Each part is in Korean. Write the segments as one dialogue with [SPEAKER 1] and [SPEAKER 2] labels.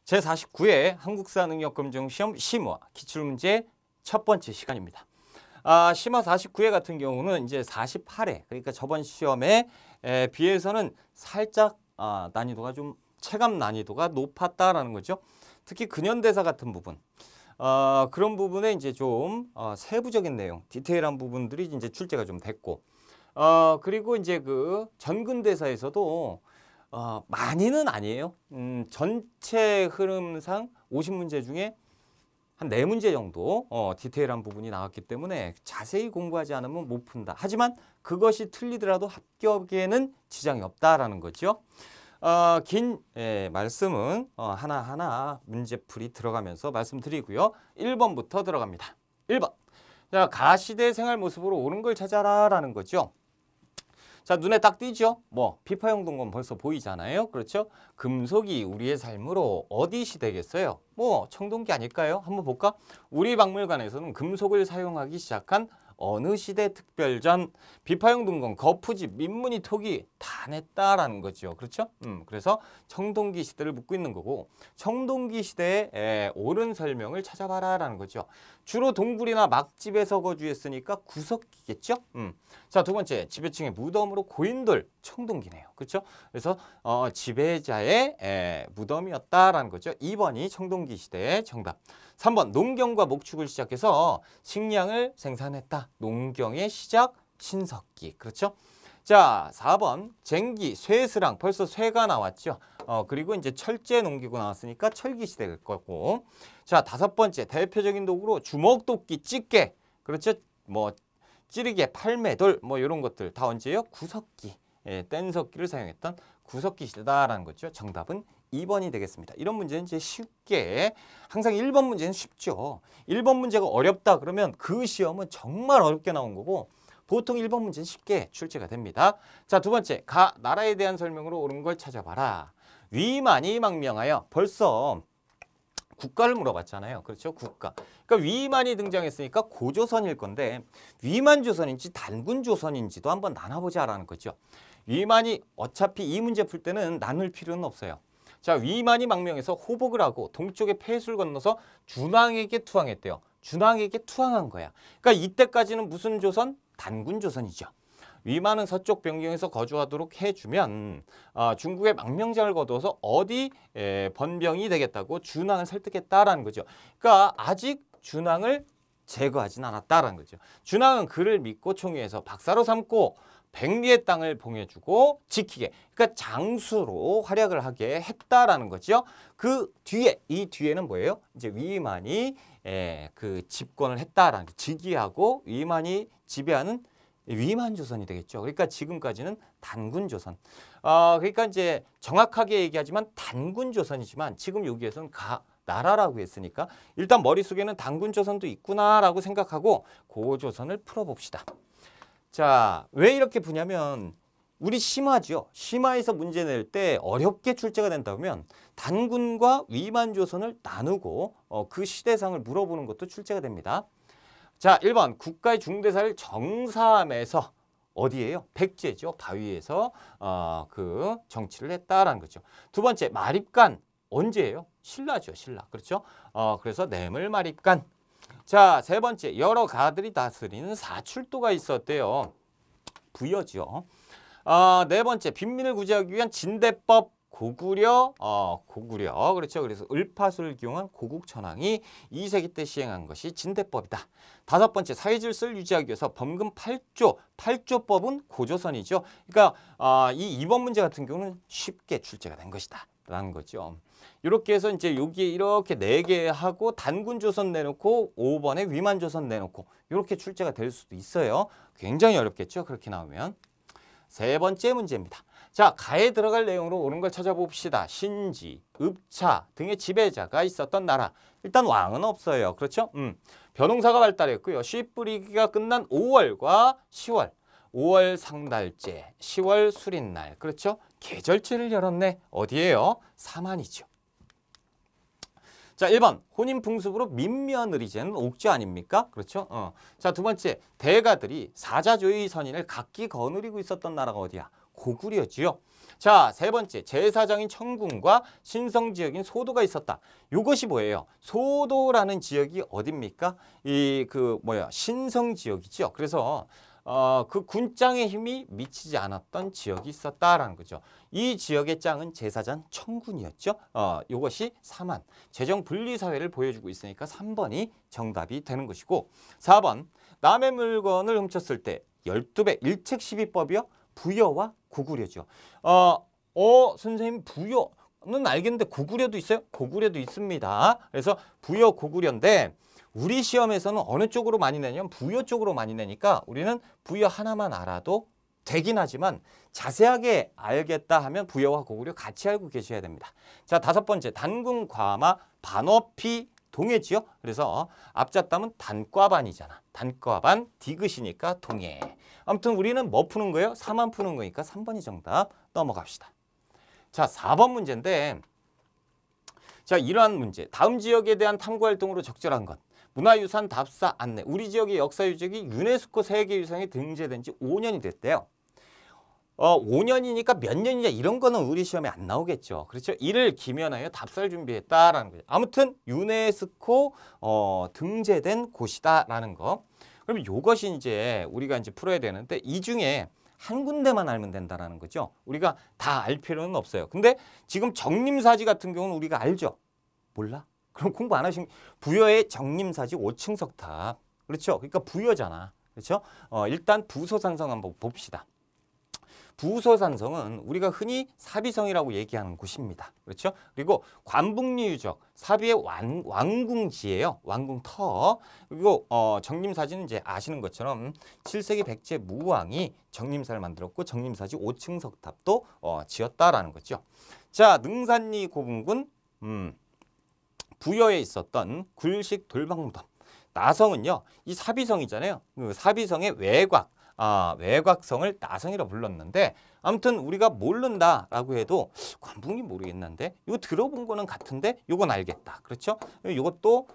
[SPEAKER 1] 제49회 한국사능력검정시험 심화 기출문제 첫 번째 시간입니다. 심화 49회 같은 경우는 이제 48회, 그러니까 저번 시험에 비해서는 살짝 난이도가 좀 체감 난이도가 높았다라는 거죠. 특히 근현대사 같은 부분, 그런 부분에 이제 좀 세부적인 내용, 디테일한 부분들이 이제 출제가 좀 됐고, 그리고 이제 그 전근대사에서도 많이는 아니에요. 전체 흐름상 50문제 중에 한 4문제 정도 디테일한 부분이 나왔기 때문에 자세히 공부하지 않으면 못 푼다. 하지만 그것이 틀리더라도 합격에는 지장이 없다라는 거죠. 긴 말씀은 하나하나 문제풀이 들어가면서 말씀드리고요. 1번부터 들어갑니다. 1번. 자, 가시대 생활 모습으로 옳은 걸 찾아라 라는 거죠. 자, 눈에 딱 띄죠? 피파용 동건 벌써 보이잖아요. 그렇죠? 금속이 우리의 삶으로 어디 시대겠어요? 청동기 아닐까요? 한번 볼까? 우리 박물관에서는 금속을 사용하기 시작한 어느 시대 특별전 비파용 등건 거푸집 민무늬 토기 다 냈다라는 거죠. 그렇죠? 그래서 청동기 시대를 묻고 있는 거고, 청동기 시대의 옳은 설명을 찾아봐라라는 거죠. 주로 동굴이나 막집에서 거주했으니까 구석기겠죠? 자, 두 번째, 지배층의 무덤으로 고인돌 청동기네요. 그렇죠? 그래서 지배자의 무덤이었다라는 거죠. 2번이 청동기 시대의 정답. 3번, 농경과 목축을 시작해서 식량을 생산했다. 농경의 시작, 신석기. 그렇죠? 자, 4번, 쟁기, 쇠스랑, 벌써 쇠가 나왔죠. 그리고 이제 철제 농기구 나왔으니까 철기 시대일 거고. 자, 5번째, 대표적인 도구로 주먹, 도끼, 찌개. 그렇죠? 찌르개, 팔매돌, 이런 것들 다 언제예요? 구석기. 뗀석기를 사용했던 구석기 시대다라는 거죠. 정답은 2번이 되겠습니다. 이런 문제는 이제 쉽게, 항상 1번 문제는 쉽죠. 1번 문제가 어렵다 그러면 그 시험은 정말 어렵게 나온 거고, 보통 1번 문제는 쉽게 출제가 됩니다. 자, 두 번째, 나라에 대한 설명으로 옳은 걸 찾아봐라. 위만이 망명하여, 벌써 국가를 물어봤잖아요. 그렇죠? 국가. 그러니까 위만이 등장했으니까 고조선일 건데, 위만조선인지 단군조선인지도 한번 나눠보자라는 거죠. 위만이 어차피 이 문제 풀 때는 나눌 필요는 없어요. 자, 위만이 망명해서 호복을 하고 동쪽의 폐수를 건너서 준왕에게 투항했대요. 준왕에게 투항한 거야. 그러니까 이때까지는 무슨 조선? 단군조선이죠. 위만은 서쪽 변경에서 거주하도록 해주면 중국의 망명장을 거둬서 어디 번병이 되겠다고 준왕을 설득했다라는 거죠. 그러니까 아직 준왕을 제거하진 않았다라는 거죠. 준왕은 그를 믿고 총회에서 박사로 삼고 백리의 땅을 봉해주고 지키게, 그러니까 장수로 활약을 하게 했다라는 거죠. 그 뒤에, 이 뒤에는 뭐예요? 이제 위만이 그 집권을 했다라는 게, 즉위하고 위만이 지배하는 위만조선이 되겠죠. 그러니까 지금까지는 단군조선. 그러니까 이제 정확하게 얘기하지만 단군조선이지만 지금 여기에서는 나라라고 했으니까 일단 머릿속에는 단군조선도 있구나라고 생각하고 고조선을 풀어봅시다. 자, 왜 이렇게 푸냐면 우리 심화죠. 심화에서 문제 낼 때 어렵게 출제가 된다면 단군과 위만조선을 나누고 그 시대상을 물어보는 것도 출제가 됩니다. 자, 1번, 국가의 중대사를 정사함에서 어디예요? 백제죠. 바위에서 그 정치를 했다라는 거죠. 두 번째, 마립간 언제예요? 신라죠. 신라. 그렇죠? 그래서 뇌물마립간. 자, 세 번째, 여러 가들이 다스리는 사출도가 있었대요. 부여죠. 네 번째, 빈민을 구제하기 위한 진대법 고구려. 그렇죠. 그래서 을파수를 기용한 고국천왕이 2세기 때 시행한 것이 진대법이다. 다섯 번째, 사회질서를 유지하기 위해서 범금 8조법은 고조선이죠. 그러니까 이 2번 문제 같은 경우는 쉽게 출제가 된 것이다 라는 거죠. 이렇게 해서 이제 여기에 이렇게 4개 하고 단군조선 내놓고 5번에 위만조선 내놓고 이렇게 출제가 될 수도 있어요. 굉장히 어렵겠죠. 그렇게 나오면. 세 번째 문제입니다. 자, 가에 들어갈 내용으로 옳은 걸 찾아봅시다. 신지, 읍차 등의 지배자가 있었던 나라. 일단 왕은 없어요. 그렇죠? 벼농사가 발달했고요. 씨 뿌리기가 끝난 5월과 10월. 5월 상달째, 10월 수린날. 그렇죠? 계절치를 열었네. 어디예요? 사만이죠. 자, 1번, 혼인풍습으로 민며느리 제는 옥죄 아닙니까? 그렇죠? 자, 두 번째, 대가들이 사자조의 선인을 각기 거느리고 있었던 나라가 어디야? 고구려지요. 자, 세 번째, 제사장인 청군과 신성 지역인 소도가 있었다. 이것이 뭐예요? 소도라는 지역이 어딥니까? 신성 지역이죠. 그래서 그 군장의 힘이 미치지 않았던 지역이 있었다라는 거죠. 이 지역의 짱은 제사장 청군이었죠. 이것이 사만, 재정 분리 사회를 보여주고 있으니까 3번이 정답이 되는 것이고, 4번, 남의 물건을 훔쳤을 때 12배 일책 시비법이요. 부여와 고구려죠. 선생님 부여는 알겠는데 고구려도 있어요? 고구려도 있습니다. 그래서 부여 고구려인데 우리 시험에서는 어느 쪽으로 많이 내냐면 부여 쪽으로 많이 내니까 우리는 부여 하나만 알아도 되긴 하지만 자세하게 알겠다 하면 부여와 고구려 같이 알고 계셔야 됩니다. 자, 5번째, 단군 과마 반어피 동해지요. 그래서 앞잡담은 단과반이잖아. 단과반 디귿이니까 동해. 아무튼 우리는 뭐 푸는 거예요? 4만 푸는 거니까 3번이 정답. 넘어갑시다. 자, 4번 문제인데, 자, 이러한 문제. 다음 지역에 대한 탐구활동으로 적절한 것. 문화유산 답사 안내. 우리 지역의 역사유적이 유네스코 세계유산에 등재된 지 5년이 됐대요. 5년이니까 몇 년이냐 이런 거는 우리 시험에 안 나오겠죠. 그렇죠? 이를 기면하여 답사를 준비했다라는 거죠. 아무튼 유네스코 등재된 곳이다라는 거. 그럼 이것이 이제 우리가 이제 풀어야 되는데 이 중에 한 군데만 알면 된다라는 거죠. 우리가 다 알 필요는 없어요. 근데 지금 정림사지 같은 경우는 우리가 알죠? 몰라? 그럼 공부 안 하신 부여의 정림사지 5층 석탑. 그렇죠? 그러니까 부여잖아. 그렇죠? 일단 부소산성 한번 봅시다. 부소산성은 우리가 흔히 사비성이라고 얘기하는 곳입니다. 그렇죠? 그리고 관북리 유적, 사비의 왕궁지예요. 왕궁터. 그리고 정림사지는 이제 아시는 것처럼 7세기 백제 무왕이 정림사를 만들었고 정림사지 5층 석탑도 지었다라는 거죠. 자, 능산리 고분군 부여에 있었던 굴식 돌방무덤. 나성은요, 이 사비성이잖아요. 그 사비성의 외곽성을 나성이라고 불렀는데, 아무튼 우리가 모른다라고 해도 관북리 모르겠는데 이거 들어본 거는 같은데 이건 알겠다. 그렇죠? 이것도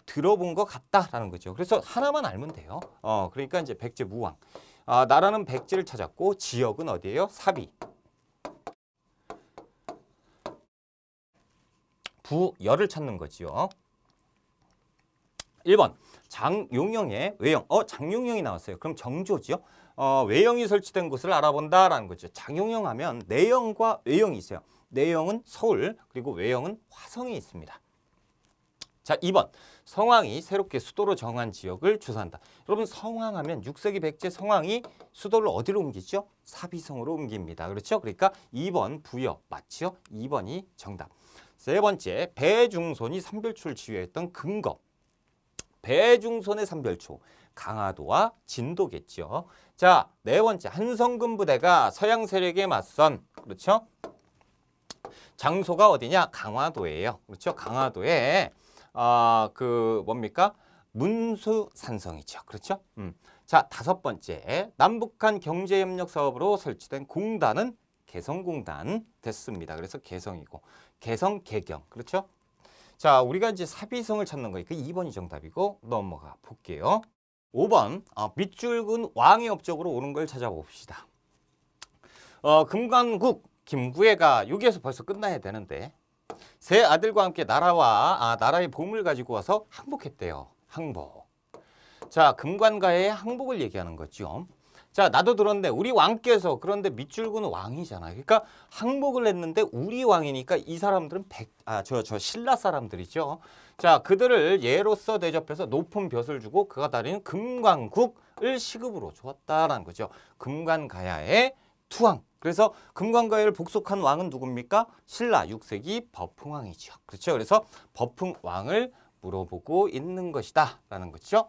[SPEAKER 1] 들어본 것 같다라는 거죠. 그래서 하나만 알면 돼요. 그러니까 이제 백제 무왕. 나라는 백제를 찾았고 지역은 어디예요? 사비. 부여를 찾는 거지요. 1번 장용영의 외영. 장용영이 나왔어요. 그럼 정조지요. 외영이 설치된 곳을 알아본다라는 거죠. 장용영 하면 내영과 외영이 있어요. 내영은 서울, 그리고 외영은 화성에 있습니다. 자, 2번 성왕이 새롭게 수도로 정한 지역을 조사한다. 여러분, 성왕하면 6세기 백제 성왕이 수도를 어디로 옮기죠? 사비성으로 옮깁니다. 그렇죠? 그러니까 2번 부여 맞죠? 2번이 정답. 세 번째, 배중손이 삼별초를 지휘했던 근거. 배중손의 삼별초, 강화도와 진도겠죠. 자, 네 번째, 한성근 부대가 서양 세력에 맞선, 그렇죠? 장소가 어디냐? 강화도예요. 그렇죠? 강화도에 뭡니까? 문수산성이죠. 그렇죠? 자, 5번째, 남북한 경제협력 사업으로 설치된 공단은 개성공단 됐습니다. 그래서 개성이고, 개성, 개경. 그렇죠? 자, 우리가 이제 사비성을 찾는 거니까 2번이 정답이고 넘어가 볼게요. 5번, 밑줄근 왕의 업적으로 옳은 걸 찾아봅시다. 금관국 김구애가 여기에서 벌써 끝나야 되는데 세 아들과 함께 나라의 보물을 가지고 와서 항복했대요. 항복. 자, 금관가의 항복을 얘기하는 거죠. 자, 나도 들었는데 우리 왕께서, 그런데 밑줄근 왕이잖아. 그러니까 항복을 했는데 우리 왕이니까 이 사람들은 신라 사람들이죠. 자, 그들을 예로서 대접해서 높은 벼슬 주고 그가 다니는 금관국을 시급으로 주었다라는 거죠. 금관가야의 투왕. 그래서 금관가야를 복속한 왕은 누굽니까? 신라 6세기 버풍왕이죠. 그렇죠? 그래서 버풍왕을 물어보고 있는 것이다 라는 거죠.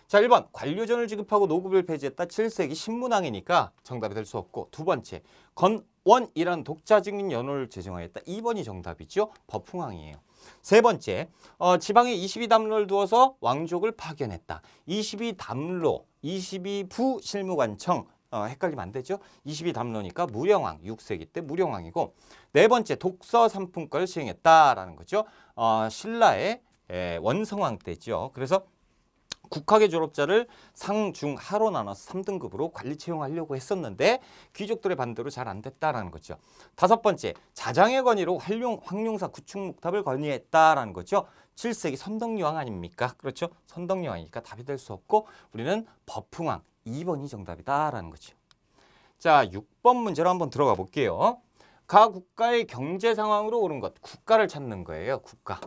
[SPEAKER 1] 자, 1번 관료전을 지급하고 노급을 폐지했다. 7세기 신문왕이니까 정답이 될 수 없고, 두 번째 건원이라는 독자 증인 연호를 제정하였다. 2번이 정답이죠. 버풍왕이에요. 세 번째, 지방에 22담로를 두어서 왕족을 파견했다. 22담로, 22부 실무관청, 헷갈리면 안 되죠. 22담로니까 무령왕, 6세기 때 무령왕이고, 네 번째 독서 삼품권을 시행했다라는 거죠. 신라의 원성왕 때죠. 그래서 국학의 졸업자를 상, 중, 하로 나눠서 3등급으로 관리 채용하려고 했었는데 귀족들의 반대로 잘 안 됐다라는 거죠. 다섯 번째, 자장의 건의로 황룡사 구축목탑을 건의했다라는 거죠. 7세기 선덕여왕 아닙니까? 그렇죠? 선덕여왕이니까 답이 될 수 없고 우리는 버풍왕 2번이 정답이다라는 거죠. 자, 6번 문제로 한번 들어가 볼게요. 가 국가의 경제 상황으로 옳은 것, 국가를 찾는 거예요. 국가.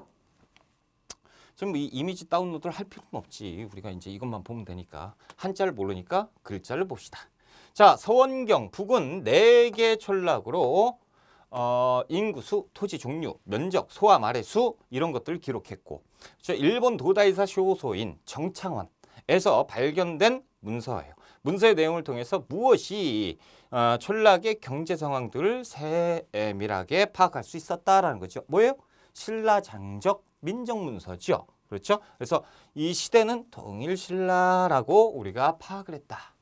[SPEAKER 1] 지금 이 이미지 다운로드를 할 필요는 없지. 우리가 이제 이것만 보면 되니까. 한자를 모르니까 글자를 봅시다. 자, 서원경 북은 4개 촌락으로 인구수, 토지 종류, 면적, 소와 말의 수 이런 것들을 기록했고, 일본 도다이사 쇼소인 정창원에서 발견된 문서예요. 문서의 내용을 통해서 무엇이 촌락의 경제 상황들을 세밀하게 파악할 수 있었다라는 거죠. 뭐예요? 신라장적 민정문서죠. 그렇죠? 그래서 이 시대는 통일신라라고 우리가 파악을 했다.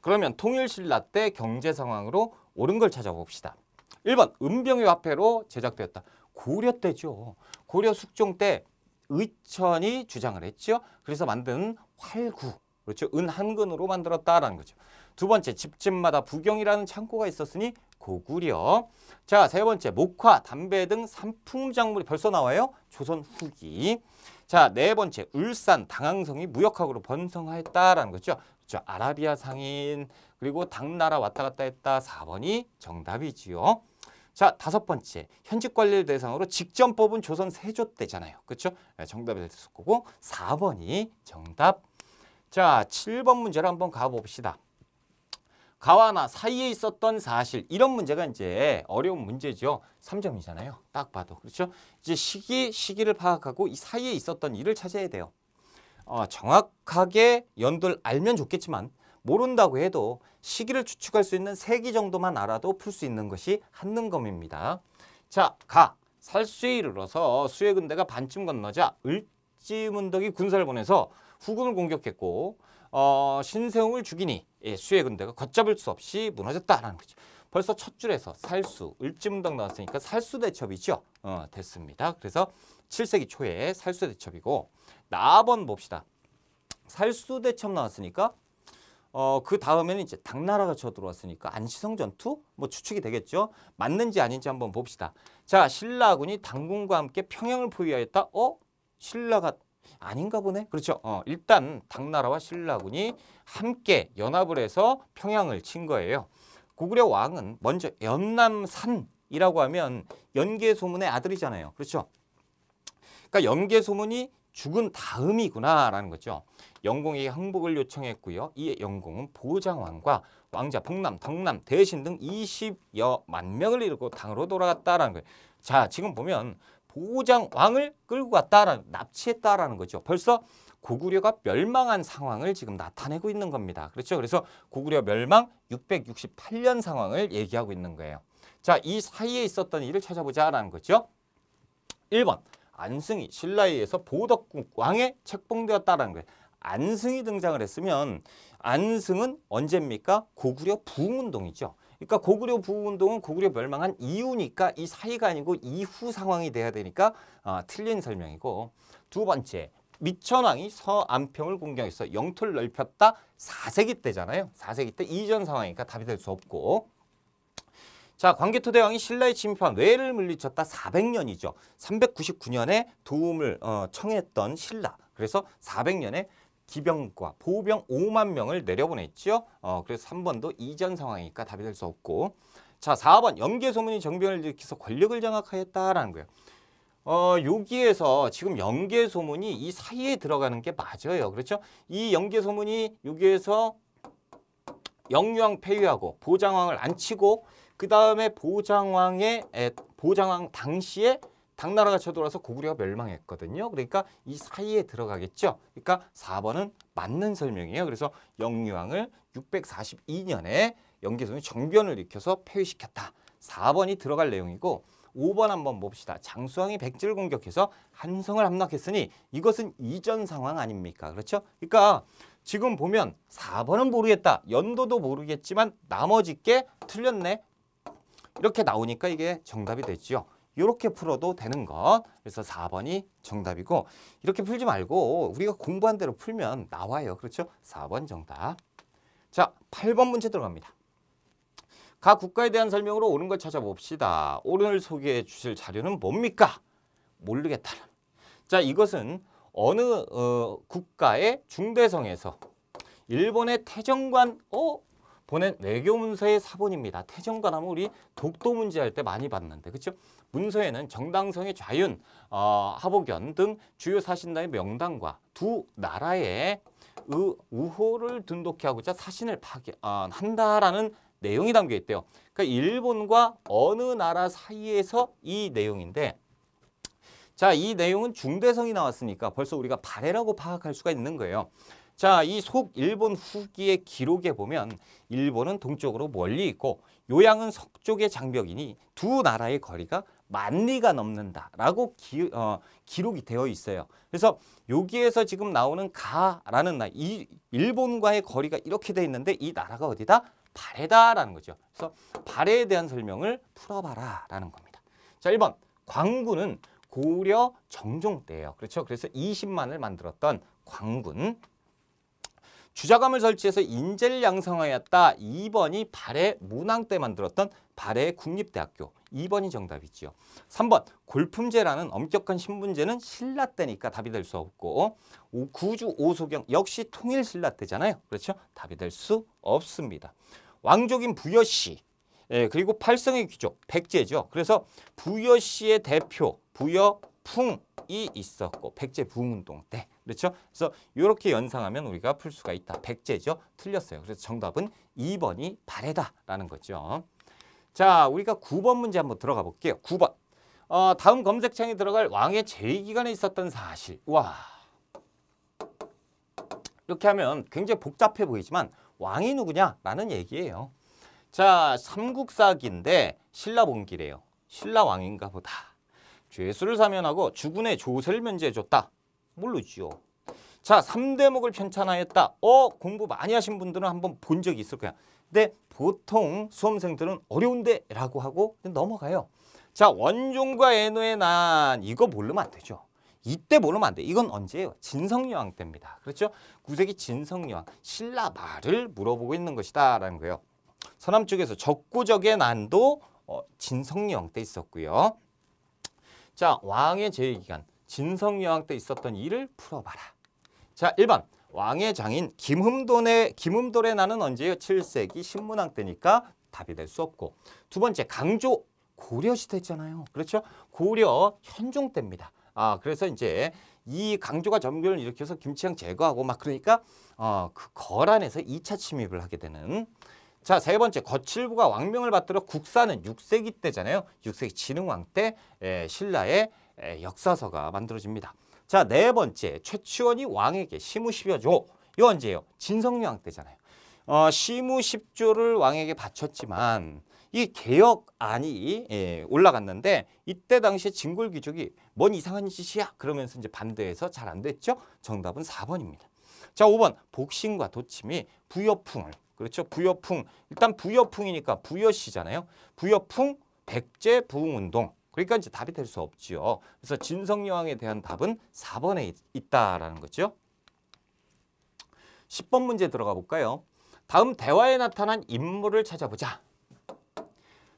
[SPEAKER 1] 그러면 통일신라 때 경제 상황으로 옳은 걸 찾아봅시다. 1번 은병의 화폐로 제작되었다. 고려 때죠. 고려 숙종 때 의천이 주장을 했죠. 그래서 만든 활구, 그렇죠? 은 한 근으로 만들었다라는 거죠. 두 번째, 집집마다 부경이라는 창고가 있었으니 고구려. 자, 세 번째, 목화, 담배 등 산품작물이 벌써 나와요. 조선 후기. 자, 네 번째, 울산, 당항성이 무역학으로 번성하였다라는 거죠. 그렇죠? 아라비아 상인, 그리고 당나라 왔다 갔다 했다. 4번이 정답이지요. 자, 다섯 번째, 현직 관리를 대상으로 직접 뽑은 조선 세조 때잖아요. 그렇죠? 정답이 될 수 있고 4번이 정답. 자, 7번 문제를 한번 가봅시다. 가와 나 사이에 있었던 사실, 이런 문제가 이제 어려운 문제죠. 3점이잖아요. 딱 봐도. 그렇죠? 이제 시기를 파악하고 이 사이에 있었던 일을 찾아야 돼요. 정확하게 연도를 알면 좋겠지만 모른다고 해도 시기를 추측할 수 있는 세기 정도만 알아도 풀 수 있는 것이 한능검입니다. 자, 가. 살수에 이르러서 수의 근대가 반쯤 건너자 을지문덕이 군사를 보내서 후금을 공격했고 신세웅을 죽이니 수의 근대가 걷잡을 수 없이 무너졌다라는 거죠. 벌써 첫 줄에서 살수, 을지문덕 나왔으니까 살수대첩이죠. 됐습니다. 그래서 7세기 초에 살수대첩이고, 나번 봅시다. 살수대첩 나왔으니까 그 다음에는 이제 당나라가 쳐들어왔으니까 안시성 전투 뭐 추측이 되겠죠. 맞는지 아닌지 한번 봅시다. 자, 신라군이 당군과 함께 평양을 포위하였다. 신라가 아닌가 보네. 그렇죠. 일단 당나라와 신라군이 함께 연합을 해서 평양을 친 거예요. 고구려 왕은 먼저 연남산이라고 하면 연개소문의 아들이잖아요. 그렇죠. 그러니까 연개소문이 죽은 다음이구나라는 거죠. 영공에게 항복을 요청했고요. 이 영공은 보장왕과 왕자, 복남, 덕남, 대신 등 20여만 명을 이루고 당으로 돌아갔다라는 거예요. 자, 지금 보면 보장왕을 끌고 갔다라는, 납치했다라는 거죠. 벌써 고구려가 멸망한 상황을 지금 나타내고 있는 겁니다. 그렇죠? 그래서 고구려 멸망 668년 상황을 얘기하고 있는 거예요. 자, 이 사이에 있었던 일을 찾아보자라는 거죠. 1번. 안승이 신라에 의해서 보덕국 왕에 책봉되었다라는 거예요. 안승이 등장을 했으면 안승은 언제입니까? 고구려 부흥운동이죠. 그러니까 고구려 부흥운동은 고구려 멸망한 이후니까 이 사이가 아니고 이후 상황이 돼야 되니까 틀린 설명이고, 두 번째, 미천왕이 서안평을 공격해서 영토를 넓혔다. 4세기 때잖아요. 4세기 때 이전 상황이니까 답이 될 수 없고, 자, 광개토대왕이 신라에 침입한 왜를 물리쳤다. 400년이죠. 399년에 도움을 청했던 신라. 그래서 400년에 기병과 보병 5만 명을 내려보냈죠. 그래서 3번도 이전 상황이니까 답이 될 수 없고, 자, 4번 연개소문이 정변을 일으켜서 권력을 장악하였다라는 거예요. 여기에서 지금 연개소문이 이 사이에 들어가는 게 맞아요. 그렇죠? 이 연개소문이 여기에서 영유왕 폐위하고 보장왕을 안치고, 그 다음에 보장왕 당시에 당나라가 쳐들어와서 고구려가 멸망했거든요. 그러니까 이 사이에 들어가겠죠. 그러니까 4번은 맞는 설명이에요. 그래서 영유왕을 642년에 연개소문이 정변을 일으켜서 폐위시켰다. 4번이 들어갈 내용이고, 5번 한번 봅시다. 장수왕이 백제를 공격해서 한성을 함락했으니 이것은 이전 상황 아닙니까? 그렇죠? 그러니까 지금 보면 4번은 모르겠다. 연도도 모르겠지만 나머지 게 틀렸네. 이렇게 나오니까 이게 정답이 됐죠. 이렇게 풀어도 되는 것. 그래서 4번이 정답이고 이렇게 풀지 말고 우리가 공부한 대로 풀면 나와요. 그렇죠? 4번 정답. 자, 8번 문제 들어갑니다. 각 국가에 대한 설명으로 옳은 걸 찾아봅시다. 오늘 소개해 주실 자료는 뭡니까? 모르겠다. 자, 이것은 어느 국가의 중대성에서 일본의 태정관 보낸 외교 문서의 사본입니다. 태정관 하면 우리 독도 문제 할 때 많이 봤는데, 그렇죠? 문서에는 정당성의 좌윤, 하복연 등 주요 사신단의 명단과 두 나라의 우호를 등독해 하고자 사신을 한다라는 내용이 담겨 있대요. 그러니까 일본과 어느 나라 사이에서 이 내용인데, 자, 이 내용은 중대성이 나왔으니까 벌써 우리가 발해라고 파악할 수가 있는 거예요. 자, 이 일본 후기의 기록에 보면 일본은 동쪽으로 멀리 있고 요양은 서쪽의 장벽이니 두 나라의 거리가 10,000리가 넘는다라고 기록이 되어 있어요. 그래서 여기에서 지금 나오는 가라는 나라, 이 일본과의 거리가 이렇게 돼 있는데 이 나라가 어디다? 발해다라는 거죠. 그래서 발해에 대한 설명을 풀어봐라라는 겁니다. 자, 1번 광군은 고려 정종 때예요. 그렇죠? 그래서 20만을 만들었던 광군. 주자감을 설치해서 인재를 양성하였다. 2번이 발해 문왕 때 만들었던 발해 국립대학교. 2번이 정답이지요. 3번 골품제라는 엄격한 신분제는 신라 때니까 답이 될 수 없고, 구주 오소경 역시 통일 신라 때잖아요. 그렇죠? 답이 될 수 없습니다. 왕족인 부여씨, 그리고 팔성의 귀족 백제죠. 그래서 부여씨의 대표 부여풍이 있었고 백제 부흥운동 때. 그렇죠? 그래서 이렇게 연상하면 우리가 풀 수가 있다. 백제죠. 틀렸어요. 그래서 정답은 2번이 발해다라는 거죠. 자, 우리가 9번 문제 한번 들어가 볼게요. 9번. 다음 검색창에 들어갈 왕의 제2기간에 있었던 사실. 와. 이렇게 하면 굉장히 복잡해 보이지만 왕이 누구냐라는 얘기예요. 자, 삼국사기인데 신라봉기래요. 신라왕인가 보다. 죄수를 사면하고 주군의 조세를 면제해줬다. 모르죠. 자, 3대목을 편찬하였다. 공부 많이 하신 분들은 한번 본 적이 있을 거야. 근데 보통 수험생들은 어려운데 라고 하고 넘어가요. 자, 원종과 애노의 난 이거 모르면 안 되죠. 이때 모르면 안 돼. 이건 언제예요? 진성여왕 때입니다. 그렇죠? 9세기 진성여왕 신라 말을 물어보고 있는 것이다 라는 거예요. 서남 쪽에서 적고적의 난도 진성여왕 때 있었고요. 자, 왕의 제2기간 진성여왕 때 있었던 일을 풀어봐라. 자, 1번 왕의 장인 김흠돌의 난은 언제예요? 7세기 신문왕 때니까 답이 될 수 없고, 두 번째 강조 고려시대잖아요. 그렇죠? 고려 현종 때입니다. 그래서 이제 이 강조가 전변을 일으켜서 김치향 제거하고 막 그러니까 그 거란에서 2차 침입을 하게 되는. 자, 세 번째 거칠부가 왕명을 받들어 국사는 6세기 때잖아요. 6세기 진흥왕 때 신라의 역사서가 만들어집니다. 자, 네 번째 최치원이 왕에게 시무 10여 조. 이거 언제예요? 진성여왕 때잖아요. 시무 10조를 왕에게 바쳤지만 이 개혁안이 올라갔는데 이때 당시에 진골 귀족이 뭔 이상한 짓이야 그러면서 이제 반대해서 잘 안 됐죠. 정답은 4번입니다. 자, 5번 복신과 도침이 부여풍을, 그렇죠? 부여풍, 일단 부여풍이니까 부여시잖아요. 부여풍 백제 부흥운동. 그러니까 이제 답이 될 수 없지요. 그래서 진성여왕에 대한 답은 4번에 있다라는 거죠. 10번 문제 들어가 볼까요? 다음 대화에 나타난 인물을 찾아보자.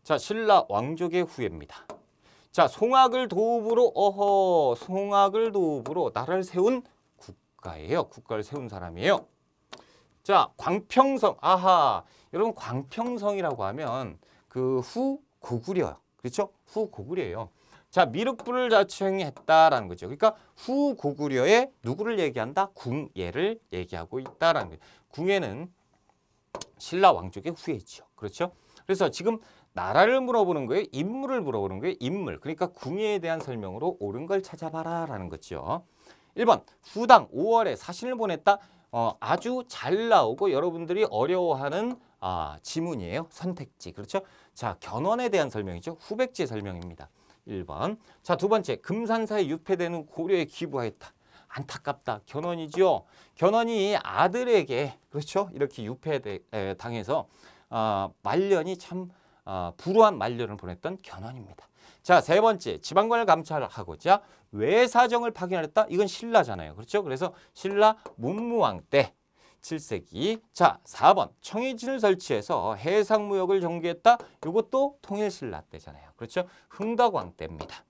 [SPEAKER 1] 자, 신라 왕족의 후예입니다. 자, 송악을 도읍으로 송악을 도읍으로 나라를 세운 국가예요. 국가를 세운 사람이에요. 자, 광평성. 여러분 광평성이라고 하면 그 후고구려. 그렇죠? 후고구려예요. 자, 미륵부를 자청했다라는 거죠. 그러니까 후고구려의 누구를 얘기한다? 궁예를 얘기하고 있다라는 거예요. 궁예는 신라 왕족의 후예죠. 그렇죠? 그래서 지금 나라를 물어보는 거예요? 인물을 물어보는 거예요? 인물. 그러니까 궁예에 대한 설명으로 옳은 걸 찾아봐라 라는 거죠. 1번 후당 5월에 사신을 보냈다. 아주 잘 나오고 여러분들이 어려워하는 지문이에요. 선택지. 그렇죠? 자, 견훤에 대한 설명이죠. 후백지의 설명입니다. 1번. 자, 두 번째. 금산사에 유폐되는 고려에 기부하였다. 안타깝다. 견훤이죠. 견훤이 아들에게, 그렇죠? 이렇게 유폐당해서 말년이 참 불우한 말년을 보냈던 견훤입니다. 자, 세 번째, 지방관을 감찰하고자 외사정을 파견했다. 이건 신라잖아요. 그렇죠? 그래서 신라 문무왕 때 7세기. 자, 4번, 청해진을 설치해서 해상무역을 전개했다. 이것도 통일신라 때잖아요. 그렇죠? 흥덕왕 때입니다.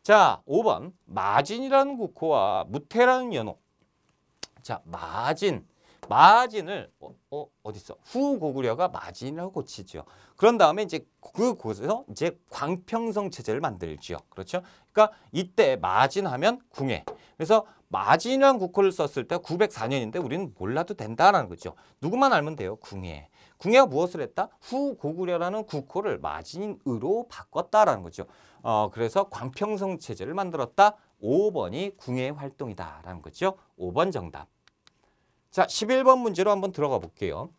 [SPEAKER 1] 자, 5번, 마진이라는 국호와 무태라는 연호. 자, 마진을 어디 있어? 후고구려가 마진이라고 고치죠. 그런 다음에 이제 그곳에서 이제 광평성 체제를 만들죠. 그렇죠? 그러니까 이때 마진하면 궁예. 그래서 마진이라는 국호를 썼을 때 904년인데 우리는 몰라도 된다라는 거죠. 누구만 알면 돼요. 궁예. 궁예가 무엇을 했다? 후고구려라는 국호를 마진으로 바꿨다라는 거죠. 그래서 광평성 체제를 만들었다. 5번이 궁예의 활동이다라는 거죠. 5번 정답. 자, 11번 문제로 한번 들어가 볼게요.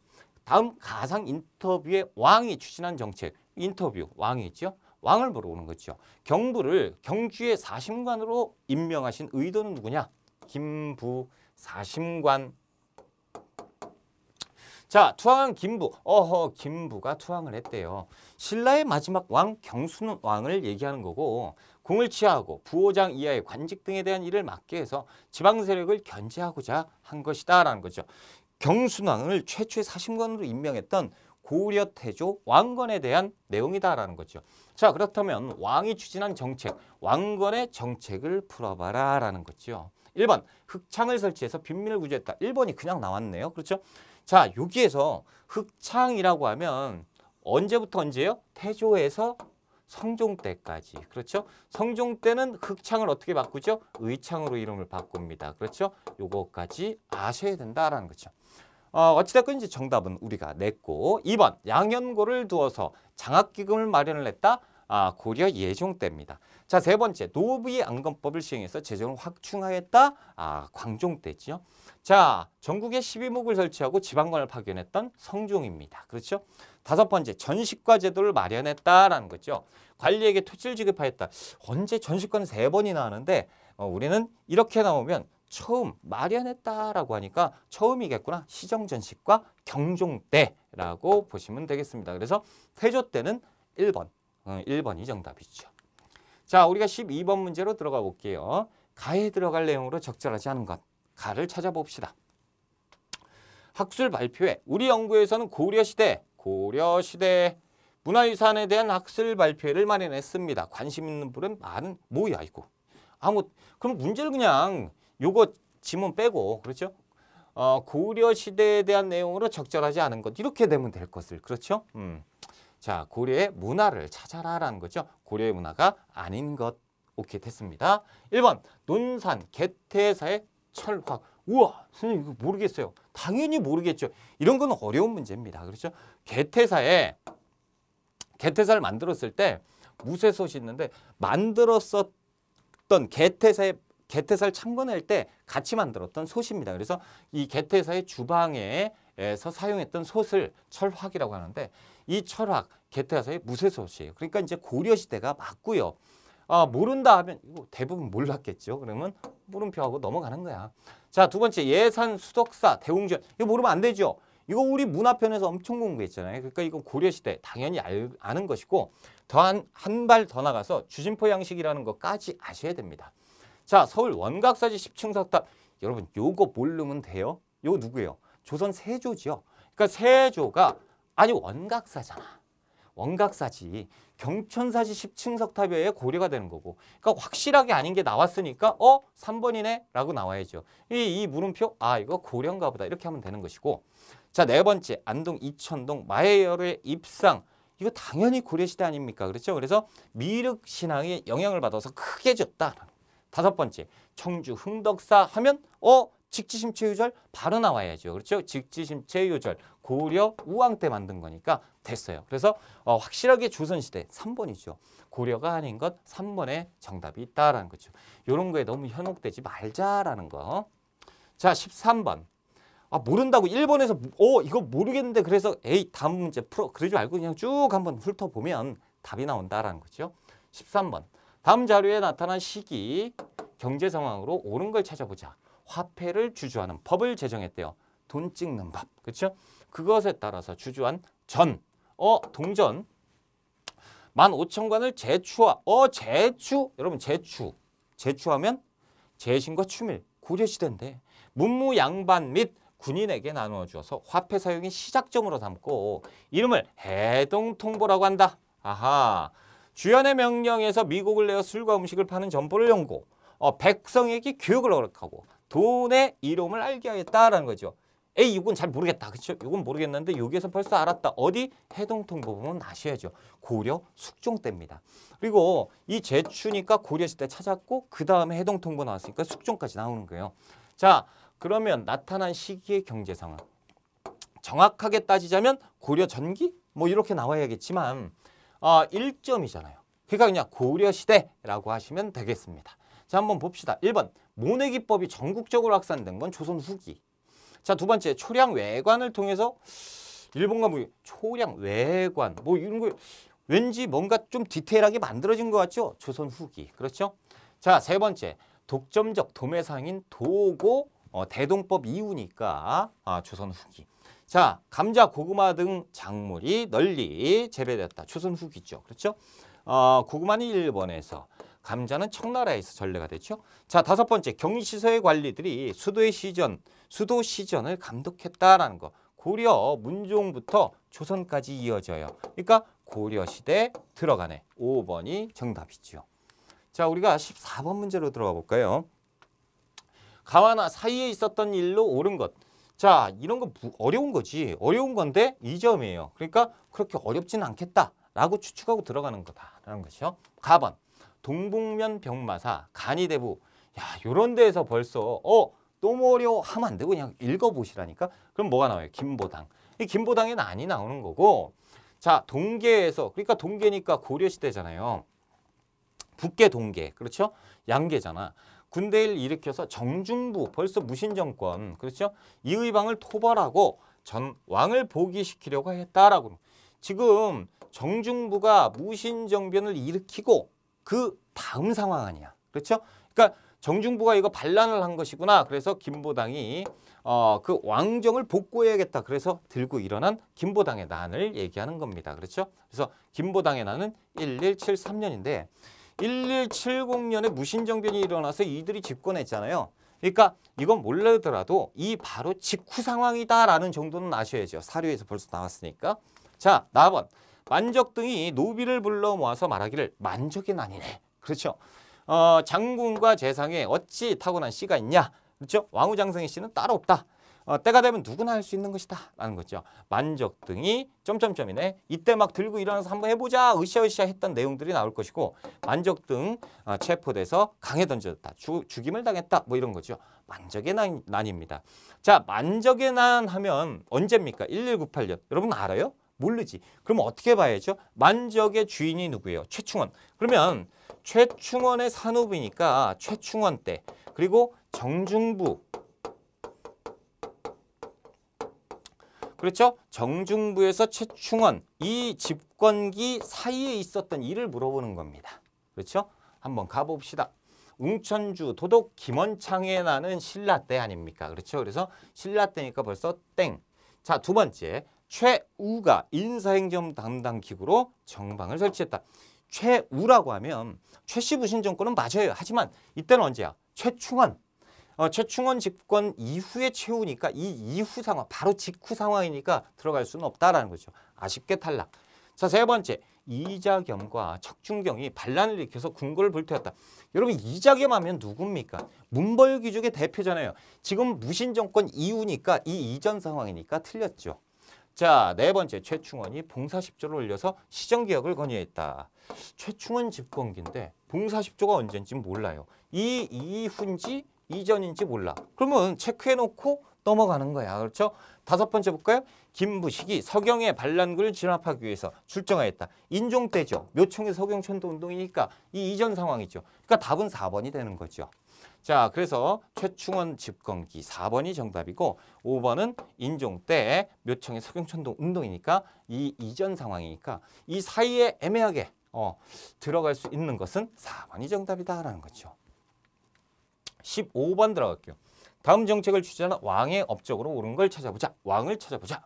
[SPEAKER 1] 다음 가상 인터뷰에 왕이 추진한 정책. 인터뷰, 왕이 있죠? 왕을 물어보는 거죠. 경부를 경주의 사심관으로 임명하신 의도는 누구냐? 김부 사심관. 자, 투항한 김부. 김부가 투항을 했대요. 신라의 마지막 왕 경순 왕을 얘기하는 거고, 공을 취하고 부호장 이하의 관직 등에 대한 일을 맡게 해서 지방 세력을 견제하고자 한 것이다라는 거죠. 경순왕을 최초의 사심관으로 임명했던 고려 태조 왕건에 대한 내용이다라는 거죠. 자, 그렇다면 왕이 추진한 정책, 왕건의 정책을 풀어봐라라는 거죠. 1번, 흑창을 설치해서 빈민을 구제했다. 1번이 그냥 나왔네요. 그렇죠? 자, 여기에서 흑창이라고 하면 언제부터 언제요? 태조에서 성종 때까지. 그렇죠? 성종 때는 흑창을 어떻게 바꾸죠? 의창으로 이름을 바꿉니다. 그렇죠? 요거까지 아셔야 된다라는 거죠. 어찌됐건 이제 정답은 우리가 냈고, 2번 양현고를 두어서 장학기금을 마련을 했다. 고려 예종 때입니다. 자, 세 번째, 노부의 안건법을 시행해서 재정을 확충하였다. 광종 때죠. 자, 전국에 12목을 설치하고 지방관을 파견했던 성종입니다. 그렇죠? 다섯 번째, 전식과 제도를 마련했다라는 거죠. 관리에게 토지를 지급하였다. 언제 전식과는 3번이나 하는데 우리는 이렇게 나오면 처음 마련했다라고 하니까 처음이겠구나. 시정전식과 경종 때라고 보시면 되겠습니다. 그래서 태조 때는 1번. 1번이 정답이죠. 자, 우리가 12번 문제로 들어가 볼게요. 가에 들어갈 내용으로 적절하지 않은 것. 가를 찾아봅시다. 학술 발표회. 우리 연구에서는 고려시대 문화유산에 대한 학술 발표회를 마련했습니다. 관심 있는 분은 많은 뭐야 이거. 그럼 문제를 그냥 요거 지문 빼고 그렇죠? 고려시대에 대한 내용으로 적절하지 않은 것 이렇게 되면 될 것을 그렇죠? 자, 고려의 문화를 찾아라라는 거죠. 고려의 문화가 아닌 것. 오케이, 됐습니다. 1번 논산 개태사의 철학. 우와, 선생님 이거 모르겠어요. 당연히 모르겠죠. 이런 건 어려운 문제입니다. 그렇죠? 개태사를 만들었을 때 무쇠솥이 있는데 만들었었던 개태사를 창건할 때 같이 만들었던 솥입니다. 그래서 이 개태사의 주방에서 사용했던 솥을 철학이라고 하는데 이 철학, 개태사의 무쇠솥이에요. 그러니까 이제 고려시대가 맞고요. 모른다 하면 이거 대부분 몰랐겠죠. 그러면 물음표하고 넘어가는 거야. 자, 두 번째 예산 수덕사 대웅전. 이거 모르면 안 되죠. 이거 우리 문화편에서 엄청 공부했잖아요. 그러니까 이건 고려시대 당연히 아는 것이고 한 발 더 나가서 주진포 양식이라는 것까지 아셔야 됩니다. 자, 서울 원각사지 10층 석탑. 여러분 요거 모르면 돼요. 요거 누구예요? 조선 세조죠. 그러니까 세조가 원각사잖아. 원각사지. 경천사지 10층 석탑에 고려가 되는 거고. 그러니까 확실하게 아닌 게 나왔으니까 3번이네 라고 나와야죠. 이 물음표 이거 고려인가 보다 이렇게 하면 되는 것이고. 자, 네 번째 안동 이천동 마해열의 입상. 이거 당연히 고려시대 아닙니까? 그렇죠? 그래서 미륵신앙에 영향을 받아서 크게 졌다. 다섯 번째 청주 흥덕사 하면 직지심체유절 바로 나와야죠. 그렇죠? 직지심체유절 고려 우왕 때 만든 거니까 됐어요. 그래서 확실하게 조선시대 3번이죠. 고려가 아닌 것 3번에 정답이 있다라는 거죠. 이런 거에 너무 현혹되지 말자라는 거. 자, 13번. 모른다고 1번에서 이거 모르겠는데 그래서 다음 문제 풀어. 그러지 말고 그냥 쭉 한번 훑어보면 답이 나온다라는 거죠. 13번. 다음 자료에 나타난 시기 경제 상황으로 옳은 걸 찾아보자. 화폐를 주주하는 법을 제정했대요. 돈 찍는 법. 그렇죠? 그것에 따라서 주주한 동전. 15,000관을 제추. 여러분 제추하면 제신과 추밀 고려시대인데 문무양반 및 군인에게 나누어 주어서 화폐 사용의 시작점으로 삼고 이름을 해동통보라고 한다. 아하. 주연의 명령에서 미국을 내어 술과 음식을 파는 점포를 연고 백성에게 교육을 허락하고 돈의 이름을 알게 하였다라는 거죠. 에이 이건 잘 모르겠다. 그렇죠? 이건 모르겠는데 여기에서 벌써 알았다. 어디? 해동통보 보면 아셔야죠. 고려 숙종 때입니다. 그리고 이 제추니까 고려시대 찾았고 그 다음에 해동통보 나왔으니까 숙종까지 나오는 거예요. 자 그러면 나타난 시기의 경제 상황 정확하게 따지자면 고려 전기 뭐 이렇게 나와야겠지만 1점이잖아요. 그러니까 그냥 고려시대라고 하시면 되겠습니다. 자 한번 봅시다. 1번 모내기법이 전국적으로 확산된 건 조선 후기. 자, 두 번째 초량 외관을 통해서 일본과 초량 외관 뭐 이런 거 왠지 뭔가 좀 디테일하게 만들어진 것 같죠? 조선 후기. 그렇죠? 자, 세 번째 독점적 도매상인 도고 대동법 이후니까 조선 후기. 자, 감자, 고구마 등 작물이 널리 재배됐다. 조선 후기죠. 그렇죠? 고구마는 일본에서 감자는 청나라에서 전래가 됐죠. 자, 다섯 번째 경시서의 관리들이 수도 시전을 감독했다라는 거. 고려 문종부터 조선까지 이어져요. 그러니까 고려시대 들어가네. 5번이 정답이죠. 자, 우리가 14번 문제로 들어가 볼까요? 가와나 사이에 있었던 일로 옳은 것. 자, 이런 거 어려운 거지. 어려운 건데 2점이에요. 그러니까 그렇게 어렵진 않겠다라고 추측하고 들어가는 거다라는 것이죠. 가번. 동북면 병마사, 간이대부. 야, 요런 데에서 벌써 너무 어려워 하면 안 되고 그냥 읽어보시라니까. 그럼 뭐가 나와요? 김보당. 이 김보당에 난이 나오는 거고. 자, 동계에서 그러니까 동계니까 고려시대잖아요. 북계 동계. 그렇죠? 양계잖아. 군대를 일으켜서 정중부 벌써 무신정권. 그렇죠? 이의방을 토벌하고 전 왕을 복위시키려고 했다라고. 지금 정중부가 무신정변을 일으키고 그 다음 상황 아니야. 그렇죠? 그러니까 정중부가 이거 반란을 한 것이구나. 그래서 김보당이 그 왕정을 복구해야겠다. 그래서 들고 일어난 김보당의 난을 얘기하는 겁니다. 그렇죠? 그래서 김보당의 난은 1173년인데 1170년에 무신정변이 일어나서 이들이 집권했잖아요. 그러니까 이건 몰라더라도 이 바로 직후 상황이다라는 정도는 아셔야죠. 사료에서 벌써 나왔으니까. 자, 나번. 만적 등이 노비를 불러 모아서 말하기를 만적의 난이네. 그렇죠. 장군과 재상에 어찌 타고난 씨가 있냐. 그렇죠. 왕후장성의 씨는 따로 없다. 때가 되면 누구나 할 수 있는 것이다 라는 거죠. 만적 등이 점점점이네. 이때 막 들고 일어나서 한번 해보자 으쌰으쌰 했던 내용들이 나올 것이고 만적 등 체포돼서 강에 던졌다. 죽임을 당했다. 뭐 이런 거죠. 만적의 난입니다. 자, 만적의 난 하면 언제입니까? 1198년. 여러분 알아요? 모르지. 그럼 어떻게 봐야죠? 만적의 주인이 누구예요? 최충원. 그러면 최충원의 산후비니까 최충원 때. 그리고 정중부. 그렇죠? 정중부에서 최충원. 이 집권기 사이에 있었던 일을 물어보는 겁니다. 그렇죠? 한번 가봅시다. 웅천주 도독 김원창에 나는 신라 때 아닙니까? 그렇죠? 그래서 신라 때니까 벌써 땡. 자, 두 번째. 최우가 인사행정 담당 기구로 정방을 설치했다. 최우라고 하면 최씨 부신 정권은 맞아요. 하지만 이때는 언제야? 최충원. 최충원 집권 이후의 최우니까 이 이후 상황, 바로 직후 상황이니까 들어갈 수는 없다라는 거죠. 아쉽게 탈락. 자, 세 번째. 이자겸과 척준경이 반란을 일으켜서 궁궐을 불태웠다. 여러분 이자겸 하면 누굽니까? 문벌귀족의 대표잖아요. 지금 무신정권 이후니까 이 이전 상황이니까 틀렸죠. 자, 네 번째. 최충원이 봉사십조를 올려서 시정개혁을 건의했다. 최충원 집권기인데 봉사십조가 언제인지 몰라요. 이 이후인지 이전인지 몰라. 그러면 체크해놓고 넘어가는 거야. 그렇죠? 다섯 번째 볼까요? 김부식이 서경의 반란군을 진압하기 위해서 출정하였다. 인종 때죠. 묘청의 서경천도 운동이니까 이 이전 상황이죠. 그러니까 답은 4번이 되는 거죠. 자, 그래서 최충원 집권기 4번이 정답이고 5번은 인종 때 묘청의 서경천도 운동이니까 이 이전 상황이니까 이 사이에 애매하게 들어갈 수 있는 것은 4번이 정답이다라는 거죠. 15번 들어갈게요. 다음 정책을 추진하는 왕의 업적으로 옳은 걸 찾아보자. 왕을 찾아보자.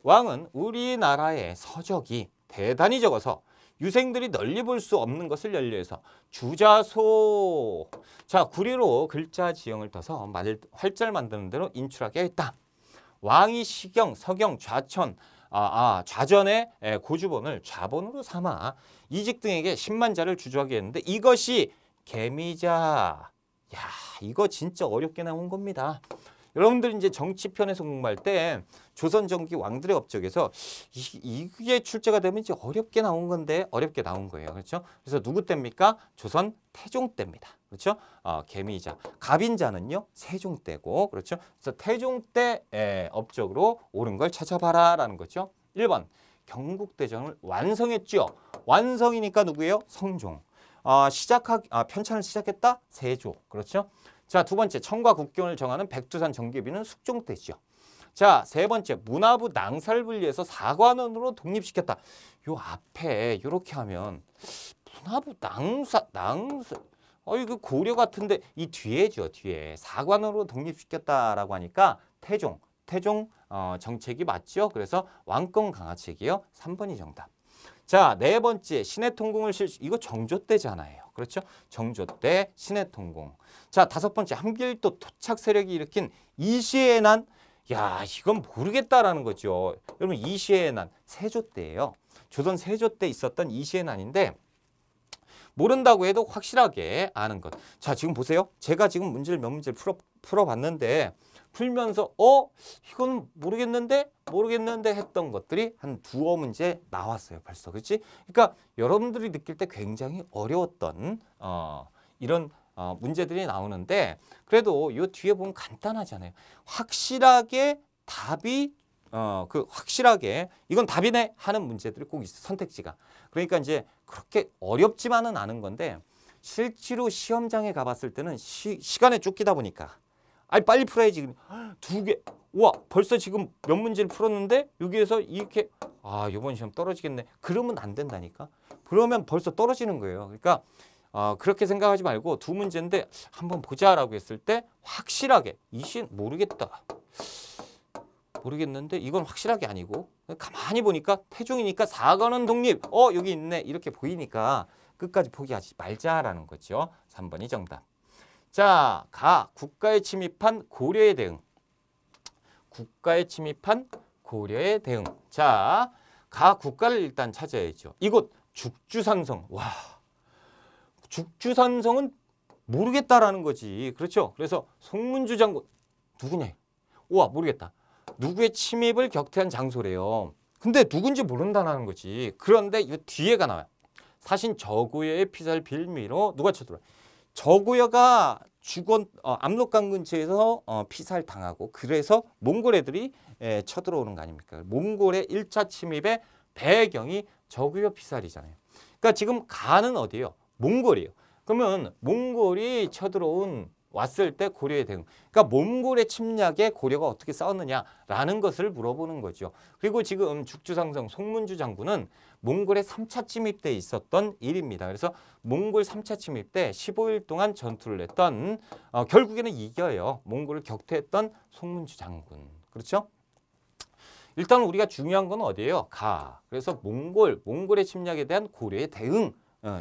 [SPEAKER 1] 왕은 우리나라의 서적이 대단히 적어서 유생들이 널리 볼 수 없는 것을 연료해서 주자소. 자, 구리로 글자 지형을 떠서 활자를 만드는 대로 인출하게 했다. 왕이 시경, 서경, 좌천, 좌전의 고주본을 좌본으로 삼아 이직 등에게 10만자를 주저하게 했는데 이것이 개미자. 야, 이거 진짜 어렵게 나온 겁니다. 여러분들 이제 정치편에서 공부할 때 조선 전기 왕들의 업적에서 이게 출제가 되면 이제 어렵게 나온 건데 어렵게 나온 거예요. 그렇죠? 그래서 누구 때입니까? 조선 태종 때입니다. 그렇죠? 개미자. 갑인자는요, 세종 때고, 그렇죠? 그래서 태종 때 업적으로 옳은 걸 찾아봐라라는 거죠. 1번, 경국대전을 완성했죠. 완성이니까 누구예요? 성종. 편찬을 시작했다? 세조. 그렇죠? 자, 두 번째, 청과 국경을 정하는 백두산 정계비는 숙종 때죠. 자, 세 번째, 문화부 낭사를 분리해서 사관원으로 독립시켰다. 요 앞에 이렇게 하면 문화부 낭사 이거 고려 같은데 이 뒤에죠. 뒤에 사관원으로 독립시켰다라고 하니까 태종 정책이 맞죠. 그래서 왕권 강화책이요. 3번이 정답. 자, 네 번째, 신해통공을 이거 정조 때잖아요. 그렇죠? 정조 때 신해통공. 자, 다섯 번째, 함길도 토착 세력이 일으킨 이시의 난. 야, 이건 모르겠다라는 거죠. 여러분, 이시의 난 세조 때예요. 조선 세조 때 있었던 이시의 난인데 모른다고 해도 확실하게 아는 것. 자, 지금 보세요. 제가 지금 문제를 몇 문제를 풀어봤는데 풀면서 이건 모르겠는데 했던 것들이 한 두어 문제 나왔어요. 벌써. 그렇지? 그러니까 여러분들이 느낄 때 굉장히 어려웠던 이런 문제들이 나오는데 그래도 요 뒤에 보면 간단하잖아요. 확실하게 답이 확실하게 이건 답이네 하는 문제들이 꼭 있어. 선택지가. 그러니까 이제 그렇게 어렵지만은 않은 건데 실제로 시험장에 가봤을 때는 시간에 쫓기다 보니까 빨리 풀어야지. 두 개. 우와, 벌써 지금 몇 문제를 풀었는데 여기에서 이렇게 이번 시험 떨어지겠네. 그러면 안 된다니까. 그러면 벌써 떨어지는 거예요. 그러니까 그렇게 생각하지 말고 두 문제인데 한번 보자라고 했을 때 확실하게 이신 모르겠는데 이건 확실하게 아니고 가만히 보니까 태종이니까 사관원 독립. 여기 있네. 이렇게 보이니까 끝까지 포기하지 말자라는 거죠. 3번이 정답. 자, 국가에 침입한 고려의 대응. 국가에 침입한 고려의 대응. 자, 국가를 일단 찾아야죠. 이곳 죽주산성. 와, 죽주산성은 모르겠다라는 거지. 그렇죠? 그래서 송문주 장군 누구냐? 우와, 모르겠다. 누구의 침입을 격퇴한 장소래요. 근데 누군지 모른다는 거지. 그런데 이 뒤에가 나와요. 사신 저고여의 피살 빌미로 누가 쳐들어와? 저고여가 압록강 근처에서 피살당하고 그래서 몽골 애들이 쳐들어오는 거 아닙니까? 몽골의 1차 침입의 배경이 저고여 피살이잖아요. 그러니까 지금 가는 어디예요? 몽골이에요. 그러면 몽골이 왔을 때 고려의 대응. 그러니까 몽골의 침략에 고려가 어떻게 싸웠느냐라는 것을 물어보는 거죠. 그리고 지금 죽주상성 송문주 장군은 몽골의 3차 침입 때 있었던 일입니다. 그래서 몽골 3차 침입 때 15일 동안 전투를 했던 결국에는 이겨요. 몽골을 격퇴했던 송문주 장군. 그렇죠? 일단 우리가 중요한 건 어디예요? 그래서 몽골의 침략에 대한 고려의 대응.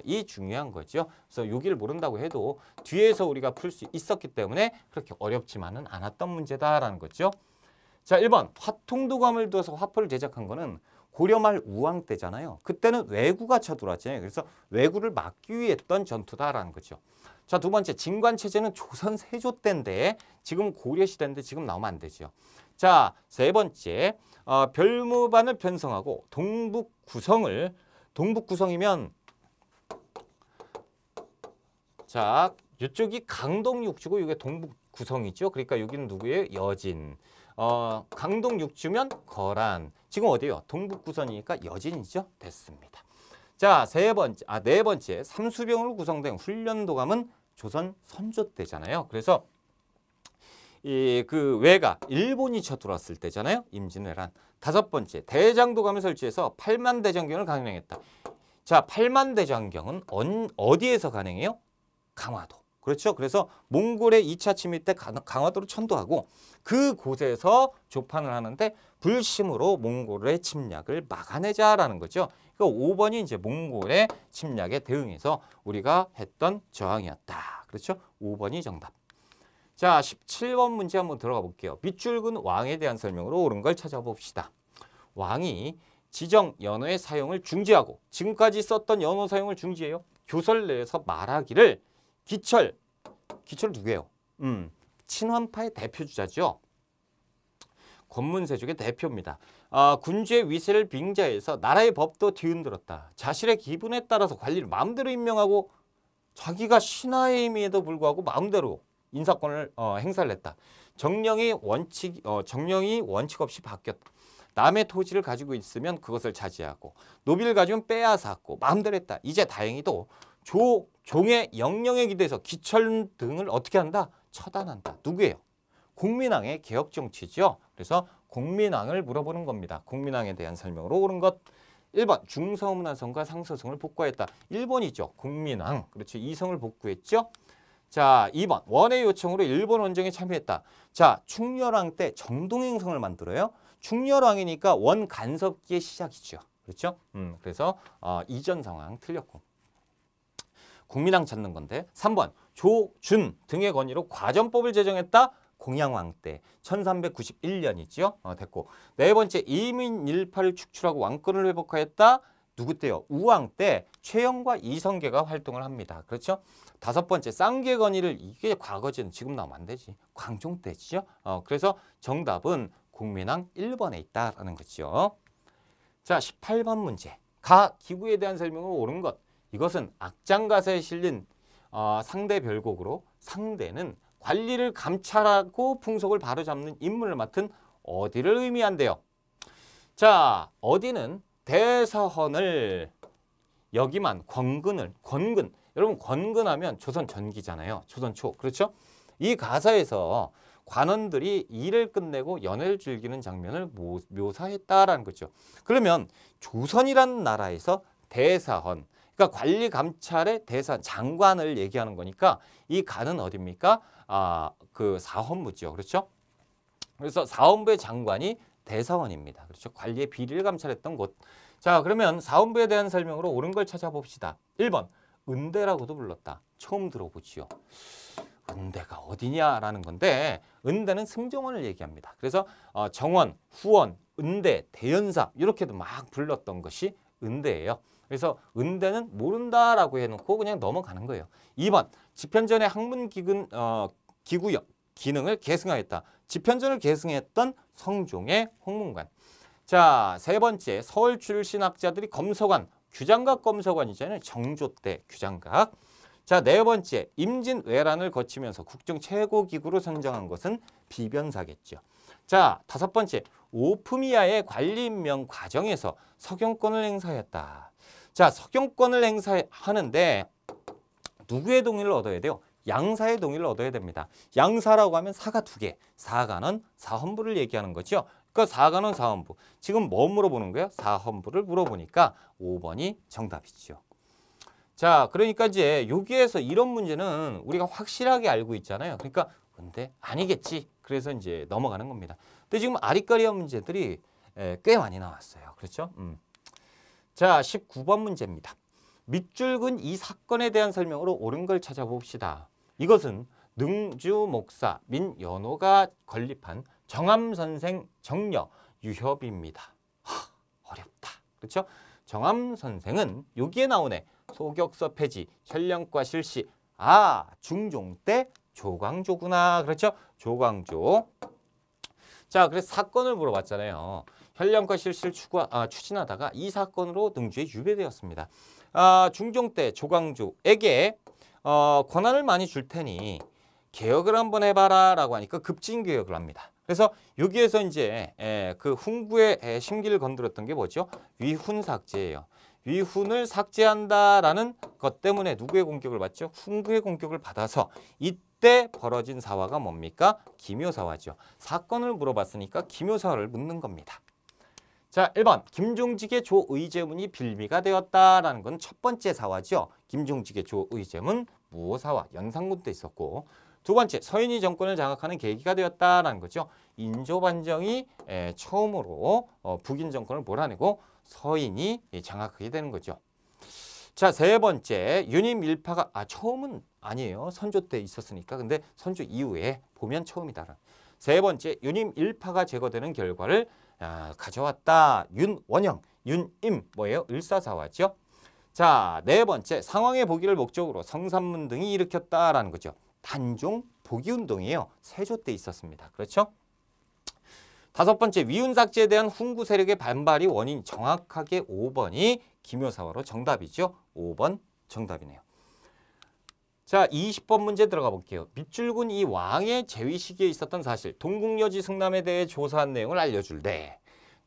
[SPEAKER 1] 이 중요한 거죠. 그래서 여기를 모른다고 해도 뒤에서 우리가 풀 수 있었기 때문에 그렇게 어렵지만은 않았던 문제다라는 거죠. 자, 1번 화통도감을 두어서 화포를 제작한 거는 고려말 우왕 때잖아요. 그때는 왜구가 쳐들어왔잖아요. 그래서 왜구를 막기 위해 했던 전투다라는 거죠. 자, 두 번째 진관체제는 조선 세조 때인데 지금 고려 시대인데 지금 나오면 안 되죠. 자, 세 번째 별무반을 편성하고 동북구성이면 자, 이쪽이 강동육주고 이게 동북구성이죠. 그러니까 여기는 누구예요? 여진. 강동육주면 거란. 지금 어디예요? 동북구성이니까 여진이죠. 됐습니다. 자, 네 번째. 삼수병으로 구성된 훈련도감은 조선 선조 때잖아요. 그래서 그 왜가 일본이 쳐들어왔을 때잖아요. 임진왜란. 다섯 번째. 대장도감을 설치해서 8만 대장경을 강행했다. 자, 8만 대장경은 어디에서 가능해요? 강화도. 그렇죠? 그래서 몽골의 2차 침입 때 강화도로 천도하고 그곳에서 조판을 하는데 불심으로 몽골의 침략을 막아내자라는 거죠. 그 5번이 이제 몽골의 침략에 대응해서 우리가 했던 저항이었다. 그렇죠? 5번이 정답. 자, 17번 문제 한번 들어가 볼게요. 밑줄근 왕에 대한 설명으로 옳은 걸 찾아봅시다. 왕이 지정 연어의 사용을 중지하고 지금까지 썼던 연어 사용을 중지해요. 교설 내에서 말하기를 기철 누구예요? 친환파의 대표주자죠. 권문세족의 대표입니다. 군주의 위세를 빙자해서 나라의 법도 뒤흔들었다. 자신의 기분에 따라서 관리를 마음대로 임명하고 자기가 신하임에도 불구하고 마음대로 인사권을 행사를 했다. 정령이 원칙 없이 바뀌었다. 남의 토지를 가지고 있으면 그것을 차지하고 노비를 가지면 빼앗았고 마음대로 했다. 이제 다행히도 종의 영령에 기대서 기철 등을 어떻게 한다? 처단한다. 누구예요? 공민왕의 개혁정치죠. 그래서 공민왕을 물어보는 겁니다. 공민왕에 대한 설명으로 옳은 것. 1번 중서문화성과 상서성을 복구했다. 1번이죠. 공민왕. 그렇죠. 이성을 복구했죠. 자, 2번 원의 요청으로 일본 원정에 참여했다. 자, 충렬왕 때 정동행성을 만들어요. 충렬왕이니까 원 간섭기의 시작이죠. 그렇죠? 그래서 이전 상황 틀렸고. 국민왕 찾는 건데 3번 조준 등의 건의로 과전법을 제정했다. 공양왕 때 1391년이죠. 됐고. 네 번째 이민일파를 축출하고 왕권을 회복하였다. 누구 때요? 우왕 때 최영과 이성계가 활동을 합니다. 그렇죠? 다섯 번째 쌍계 건의를 이게 과거지는 지금 나오면 안 되지. 광종 때죠. 그래서 정답은 공민왕 1번에 있다라는 거죠. 자, 18번 문제. 가 기구에 대한 설명으로 옳은 것. 이것은 악장가사에 실린 상대 별곡으로 상대는 관리를 감찰하고 풍속을 바로잡는 임무를 맡은 어디를 의미한대요. 자, 어디는 대서헌을 여기만 권근. 여러분 권근하면 조선 전기잖아요. 조선 초. 그렇죠? 이 가사에서 관원들이 일을 끝내고 연애를 즐기는 장면을 묘사했다라는 거죠. 그러면 조선이라는 나라에서 대사헌, 그러니까 관리 감찰의 대사헌, 장관을 얘기하는 거니까 이 간은 어디입니까? 그 사헌부죠. 그렇죠? 그래서 사헌부의 장관이 대사원입니다. 그렇죠? 관리의 비리를 감찰했던 곳. 자, 그러면 사헌부에 대한 설명으로 옳은 걸 찾아봅시다. 1번 은대라고도 불렀다. 처음 들어보지요. 은대가 어디냐라는 건데 은대는 승정원을 얘기합니다. 그래서 정원, 후원, 은대, 대연사 이렇게도 막 불렀던 것이 은대예요. 그래서 은대는 모른다라고 해놓고 그냥 넘어가는 거예요. 2번 집현전의 학문 기구역 기능을 계승하였다. 집현전을 계승했던 성종의 홍문관. 자, 세 번째 서울 출신 학자들이 검서관, 규장각 검서관이잖아요. 정조 때 규장각. 자, 네 번째 임진왜란을 거치면서 국정 최고기구로 선정한 것은 비변사겠죠. 자, 다섯 번째 오프미아의 관리 임명 과정에서 석영권을 행사했다. 자, 석영권을 행사하는데 누구의 동의를 얻어야 돼요? 양사의 동의를 얻어야 됩니다. 양사라고 하면 사가 두 개, 사가는 사헌부를 얘기하는 거죠. 그러니까 사가는 사헌부. 지금 뭐 물어보는 거예요? 사헌부를 물어보니까 5번이 정답이죠. 자, 그러니까 이제 여기에서 이런 문제는 우리가 확실하게 알고 있잖아요. 그러니까 근데 아니겠지. 그래서 이제 넘어가는 겁니다. 근데 지금 아리까리한 문제들이 꽤 많이 나왔어요. 그렇죠? 자, 19번 문제입니다. 밑줄근 이 사건에 대한 설명으로 옳은 걸 찾아봅시다. 이것은 능주 목사 민연호가 건립한 정암선생 정려 유협입니다. 어렵다. 그렇죠? 정암선생은 여기에 나오네. 소격서 폐지, 현령과 실시. 중종 때 조광조구나. 그렇죠? 조광조. 자, 그래서 사건을 물어봤잖아요. 현령과 실시를 추진하다가 이 사건으로 능주에 유배되었습니다. 중종 때 조광조에게 권한을 많이 줄 테니 개혁을 한번 해봐라 라고 하니까 급진개혁을 합니다. 그래서 여기에서 이제 그 훈구의 심기를 건드렸던 게 뭐죠? 위훈 삭제예요. 위훈을 삭제한다라는 것 때문에 누구의 공격을 받죠? 훈구의 공격을 받아서 이때 벌어진 사화가 뭡니까? 기묘사화죠. 사건을 물어봤으니까 기묘사화를 묻는 겁니다. 자, 1번 김종직의 조의제문이 빌미가 되었다라는 건 첫 번째 사화죠. 김종직의 조의제문 무오사화 연산군 때 있었고, 두 번째 서인이 정권을 장악하는 계기가 되었다라는 거죠. 인조반정이 처음으로 북인 정권을 몰아내고 서인이 장악하게 되는 거죠. 자, 세 번째 유님일파가 처음은 아니에요. 선조 때 있었으니까. 근데 선조 이후에 보면 처음이다. 세 번째 유님일파가 제거되는 결과를 가져왔다. 윤원영, 윤임 뭐예요? 을사사화죠. 자, 네 번째 상황의 복위를 목적으로 성산문 등이 일으켰다라는 거죠. 단종 복위운동이에요. 세조 때 있었습니다. 그렇죠? 다섯 번째 위훈삭제에 대한 훈구 세력의 반발이 원인. 정확하게 5번이 기묘사화로 정답이죠. 5번 정답이네요. 자, 20번 문제 들어가 볼게요. 밑줄군 이 왕의 재위 시기에 있었던 사실, 동국여지 승남에 대해 조사한 내용을 알려줄래.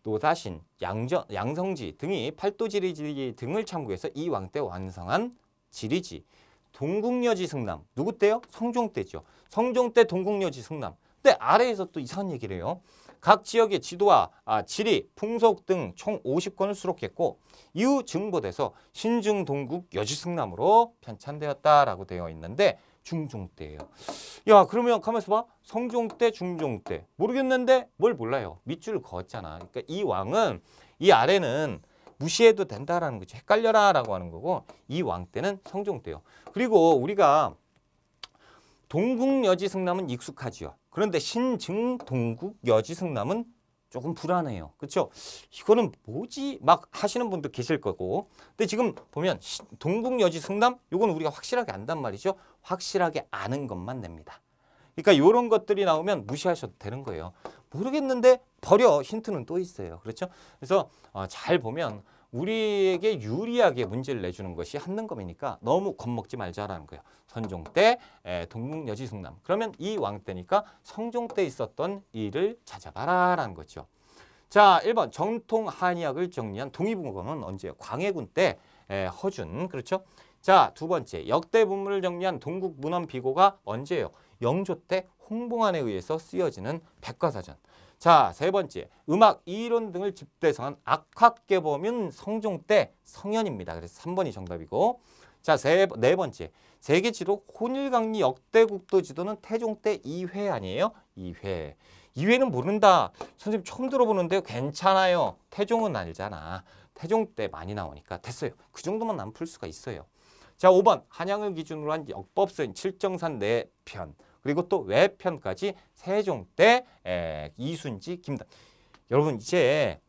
[SPEAKER 1] 노다신, 양성지 등이 팔도지리지 등을 참고해서 이 왕 때 완성한 지리지. 동국여지 승남 누구 때요? 성종 때죠. 성종 때 동국여지 승남. 근데 아래에서 또 이상한 얘기를 해요. 각 지역의 지도와 지리, 풍속 등 총 50권을 수록했고 이후 증보돼서 신증 동국 여지승남으로 편찬되었다라고 되어 있는데 중종 때예요. 야, 그러면 가만있어 봐. 성종 때, 중종 때. 모르겠는데 뭘 몰라요. 밑줄을 그었잖아. 그러니까 이 왕은 이 아래는 무시해도 된다라는 거죠. 헷갈려라라고 하는 거고 이 왕 때는 성종 때요. 그리고 우리가 동국여지승남은 익숙하지요. 그런데 신증 동국여지승남은 조금 불안해요. 그렇죠? 이거는 뭐지? 막 하시는 분도 계실 거고. 근데 지금 보면 동국여지승남 이건 우리가 확실하게 안단 말이죠. 확실하게 아는 것만 냅니다. 그러니까 이런 것들이 나오면 무시하셔도 되는 거예요. 모르겠는데 버려. 힌트는 또 있어요. 그렇죠? 그래서 잘 보면 우리에게 유리하게 문제를 내주는 것이 한능검이니까 너무 겁먹지 말자라는 거예요. 선종 때 동국여지승남. 그러면 이 왕 때니까 성종 때 있었던 일을 찾아봐라라는 거죠. 자, 1번 정통 한의학을 정리한 동의문건은 언제예요? 광해군 때 허준. 그렇죠? 자, 두 번째 역대 문물을 정리한 동국문헌비고가 언제예요? 영조 때 홍봉안에 의해서 쓰여지는 백과사전. 자, 세 번째 음악 이론 등을 집대성한 악학계범은 성종 때 성현입니다. 그래서 3번이 정답이고. 자, 네 번째 세계지도 혼일강리 역대국도 지도는 태종 때 2회 아니에요? 2회. 2회는 모른다. 선생님 처음 들어보는데요. 괜찮아요. 태종은 알잖아. 태종 때 많이 나오니까 됐어요. 그 정도만 안 풀 수가 있어요. 자, 5번 한양을 기준으로 한 역법서인 칠정산 4편. 그리고 또 외편까지 세종 때 이순지, 김담. 여러분 이제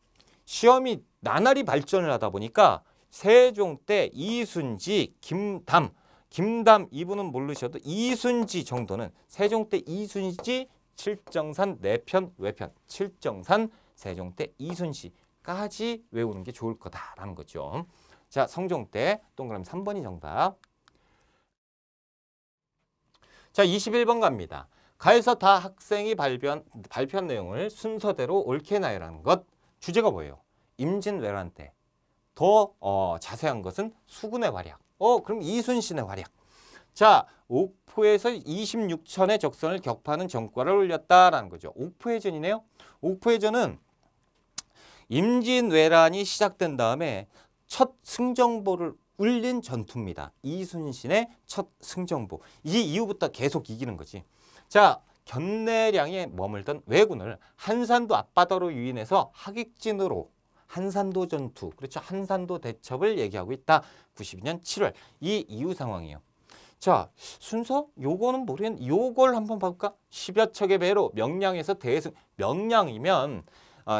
[SPEAKER 1] 시험이 나날이 발전을 하다 보니까 세종 때 이순지, 김담 이분은 모르셔도 이순지 정도는 세종 때 이순지, 칠정산 4편, 외편, 칠정산, 세종 때 이순시까지 외우는 게 좋을 거다라는 거죠. 자, 성종 때 동그라미 3번이 정답. 자, 21번 갑니다. 가에서 다 학생이 발표한 내용을 순서대로 옳게 나열하는 것. 주제가 뭐예요? 임진왜란 때. 더 자세한 것은 수군의 활약. 그럼 이순신의 활약. 자, 옥포에서 26천의 적선을 격파하는 전과를 올렸다라는 거죠. 옥포해전이네요. 옥포해전은 임진왜란이 시작된 다음에 첫 승정보를 울린 전투입니다. 이순신의 첫 승정보. 이 이후부터 계속 이기는 거지. 자, 견내량에 머물던 왜군을 한산도 앞바다로 유인해서 하객진으로 한산도 전투, 그렇죠. 한산도 대첩을 얘기하고 있다. 92년 7월. 이 이후 상황이에요. 자, 순서? 요거는 모르겠는데 요걸 한번 봐볼까? 10여 척의 배로 명량에서 대승. 명량이면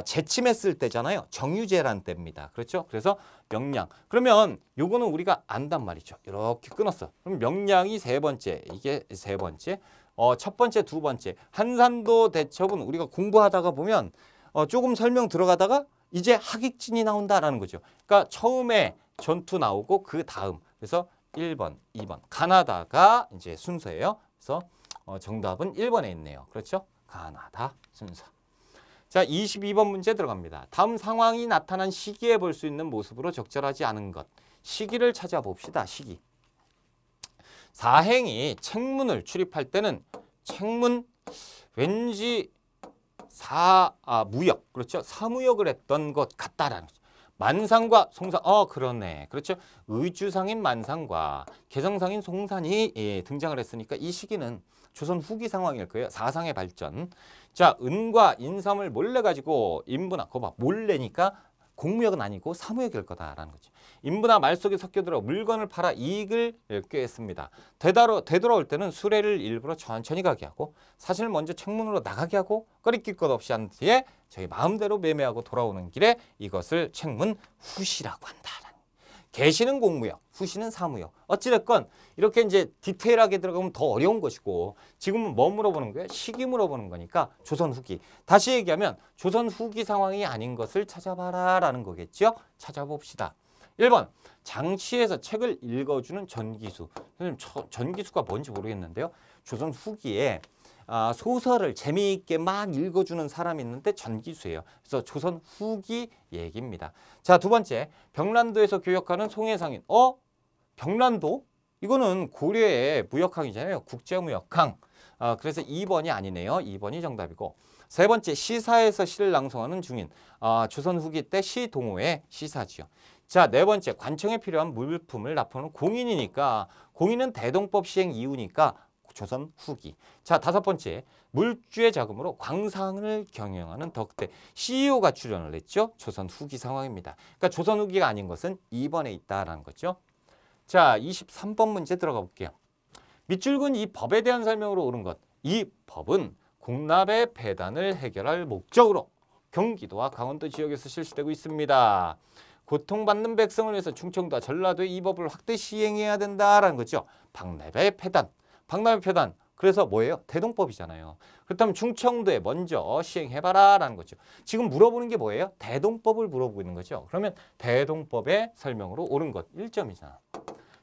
[SPEAKER 1] 재침했을 때잖아요. 정유재란 때입니다. 그렇죠? 그래서 명량. 그러면 요거는 우리가 안단 말이죠. 이렇게 끊었어. 그럼 명량이 세 번째, 이게 세 번째. 첫 번째, 두 번째. 한산도 대첩은 우리가 공부하다가 보면 조금 설명 들어가다가 이제 하객진이 나온다라는 거죠. 그러니까 처음에 전투 나오고 그 다음. 그래서 1번, 2번. 가나다가 이제 순서예요. 그래서 정답은 1번에 있네요. 그렇죠? 가나다 순서. 자, 22번 문제 들어갑니다. 다음 상황이 나타난 시기에 볼 수 있는 모습으로 적절하지 않은 것. 시기를 찾아봅시다. 시기. 사행이 책문을 출입할 때는 책문 왠지 무역, 그렇죠? 사무역을 했던 것 같다라는 거죠. 만상과 송산, 그러네. 그렇죠? 의주상인 만상과 개성상인 송산이 등장을 했으니까 이 시기는 조선 후기 상황일 거예요. 사상의 발전. 자, 은과 인삼을 몰래 가지고 인분한, 거봐, 몰래니까 공무역은 아니고 사무역일 거다라는 거죠. 인부나 말 속에 섞여들어 물건을 팔아 이익을 꾀했습니다. 되돌아올 때는 수레를 일부러 천천히 가게 하고 사실 먼저 책문으로 나가게 하고 꺼리낄 것 없이 한 뒤에 저희 마음대로 매매하고 돌아오는 길에 이것을 책문 후시라고 한다. 개시는 공무역, 후시는 사무역. 어찌됐건 이렇게 이제 디테일하게 들어가면 더 어려운 것이고 지금은 뭐 물어보는 거예요? 시기 물어보는 거니까 조선 후기. 다시 얘기하면 조선 후기 상황이 아닌 것을 찾아봐라 라는 거겠죠? 찾아봅시다. 1번 장치에서 책을 읽어주는 전기수. 선생님 전기수가 뭔지 모르겠는데요. 조선 후기에 소설을 재미있게 막 읽어주는 사람이 있는데 전기수예요. 그래서 조선 후기 얘기입니다. 자, 두 번째 병란도에서 교역하는 송해상인. 병란도? 이거는 고려의 무역항이잖아요. 국제무역항. 그래서 2번이 아니네요. 2번이 정답이고. 세 번째 시사에서 시를 낭송하는 중인. 조선 후기 때 시동호의 시사지요. 자, 네 번째 관청에 필요한 물품을 납품하는 공인이니까 공인은 대동법 시행 이후니까 조선 후기. 자, 다섯 번째 물주의 자금으로 광산을 경영하는 덕대 CEO가 출연을 했죠. 조선 후기 상황입니다. 그러니까 조선 후기가 아닌 것은 2번에 있다라는 거죠. 자, 23번 문제 들어가 볼게요. 밑줄 근 이 법에 대한 설명으로 옳은 것. 이 법은 공납의 배단을 해결할 목적으로 경기도와 강원도 지역에서 실시되고 있습니다. 고통받는 백성을 위해서 충청도와 전라도의 이 법을 확대 시행해야 된다라는 거죠. 박납의 배단. 박납의 배단. 그래서 뭐예요? 대동법이잖아요. 그렇다면 충청도에 먼저 시행해봐라 라는 거죠. 지금 물어보는 게 뭐예요? 대동법을 물어보고 있는 거죠. 그러면 대동법의 설명으로 옳은 것 1점이잖아.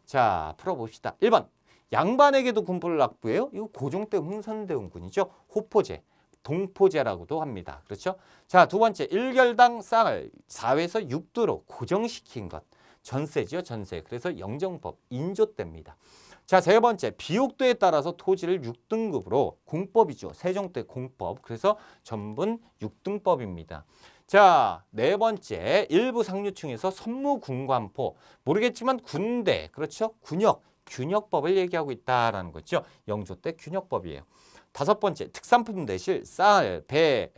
[SPEAKER 1] 자, 풀어봅시다. 1번 양반에게도 군포를 납부해요. 이거 고종 때 흥선대원 군이죠. 호포제, 동포제라고도 합니다. 그렇죠? 자, 두 번째 1결당 쌀을 4회에서 6도로 고정시킨 것. 전세죠. 전세. 그래서 영정법, 인조대입니다. 자, 세 번째 비옥도에 따라서 토지를 6등급으로 공법이죠. 세종 때 공법. 그래서 전분 6등법입니다. 자, 네 번째 일부 상류층에서 선무군관포. 모르겠지만 군대, 그렇죠? 군역, 균역법을 얘기하고 있다라는 거죠. 영조 때 균역법이에요. 다섯 번째 특산품 대실 쌀, 배,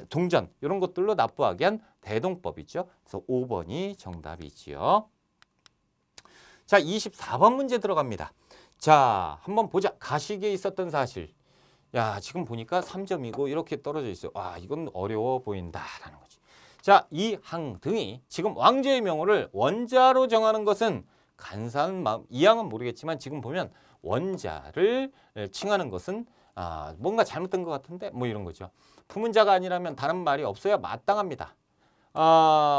[SPEAKER 1] 동전 이런 것들로 납부하게 한 대동법이죠. 그래서 5번이 정답이지요. 자, 24번 문제 들어갑니다. 자, 한번 보자. 가시기에 있었던 사실. 야, 지금 보니까 3점이고 이렇게 떨어져 있어요. 와, 이건 어려워 보인다라는 거지. 자, 이 항 등이 지금 왕제의 명호를 원자로 정하는 것은 간사한 마음. 이 항은 모르겠지만 지금 보면 원자를 칭하는 것은 뭔가 잘못된 것 같은데 뭐 이런 거죠. 품은자가 아니라면 다른 말이 없어야 마땅합니다.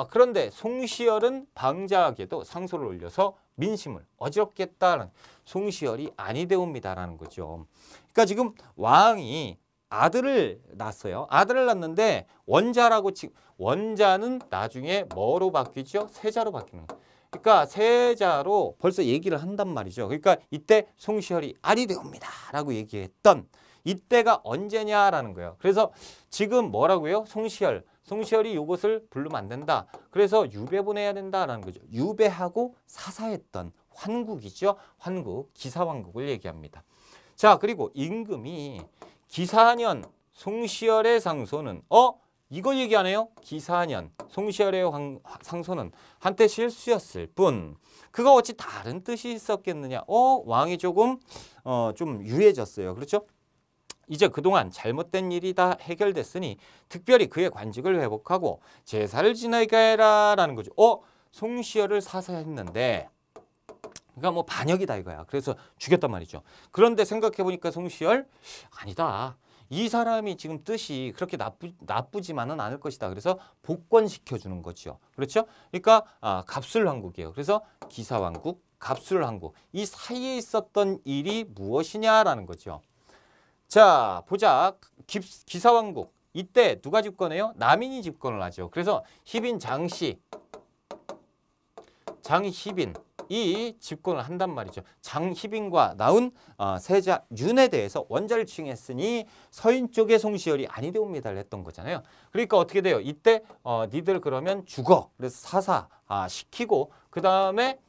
[SPEAKER 1] 그런데 송시열은 방자하게도 상소를 올려서 민심을 어지럽게 했다는 송시열이 아니되옵니다라는 거죠. 그러니까 지금 왕이 아들을 낳았어요. 아들을 낳는데 원자라고 원자는 나중에 뭐로 바뀌죠? 세자로 바뀌는 거예요. 그러니까 세자로 벌써 얘기를 한단 말이죠. 그러니까 이때 송시열이 아니되옵니다라고 얘기했던 이때가 언제냐라는 거예요. 그래서 지금 뭐라고요? 송시열이 이것을 부르면 안 된다. 그래서 유배 보내야 된다라는 거죠. 유배하고 사사했던 환국이죠. 환국, 기사왕국을 얘기합니다. 자, 그리고 임금이 기사년 송시열의 상소는 이거 얘기하네요. 기사년 송시열의 상소는 한때 실수였을 뿐 그가 어찌 다른 뜻이 있었겠느냐. 왕이 조금 좀 유해졌어요. 그렇죠? 이제 그동안 잘못된 일이 다 해결됐으니 특별히 그의 관직을 회복하고 제사를 지내게 해라라는 거죠. 송시열을 사사했는데 그러니까 뭐 반역이다 이거야. 그래서 죽였단 말이죠. 그런데 생각해보니까 송시열 아니다. 이 사람이 지금 뜻이 그렇게 나쁘지만은 않을 것이다. 그래서 복권시켜주는 거죠. 그렇죠? 그러니까 갑술왕국이에요. 그래서 기사왕국, 갑술왕국. 이 사이에 있었던 일이 무엇이냐라는 거죠. 자, 보자. 기사왕국. 이때 누가 집권해요? 남인이 집권을 하죠. 그래서 희빈 장씨, 장희빈이 집권을 한단 말이죠. 장희빈과 나온 세자 윤에 대해서 원자를 칭했으니 서인 쪽의 송시열이 아니되옵니다를 했던 거잖아요. 그러니까 어떻게 돼요? 이때 니들 그러면 죽어. 그래서 사사 시키고 그 다음에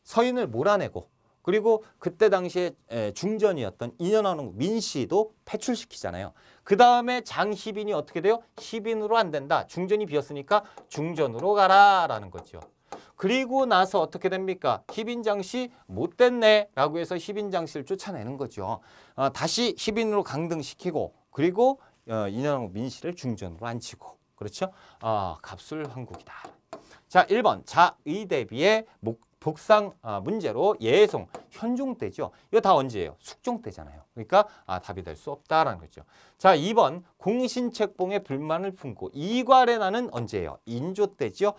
[SPEAKER 1] 서인을 몰아내고 그리고 그때 당시에 중전이었던 인현왕후 민씨도 패출시키잖아요. 그 다음에 장희빈이 어떻게 돼요? 희빈으로 안 된다. 중전이 비었으니까 중전으로 가라라는 거죠. 그리고 나서 어떻게 됩니까? 희빈장씨 못됐네 라고 해서 희빈장씨를 쫓아내는 거죠. 다시 희빈으로 강등시키고 그리고 인현왕후 민씨를 중전으로 앉히고 그렇죠? 갑술황국이다. 자, 1번 자의대비의 복상 문제로 예송, 현종 때죠. 이거 다 언제예요? 숙종 때잖아요. 그러니까 답이 될 수 없다라는 거죠. 자, 2번 공신책봉에 불만을 품고 이괄에 나는 언제예요? 인조 때죠.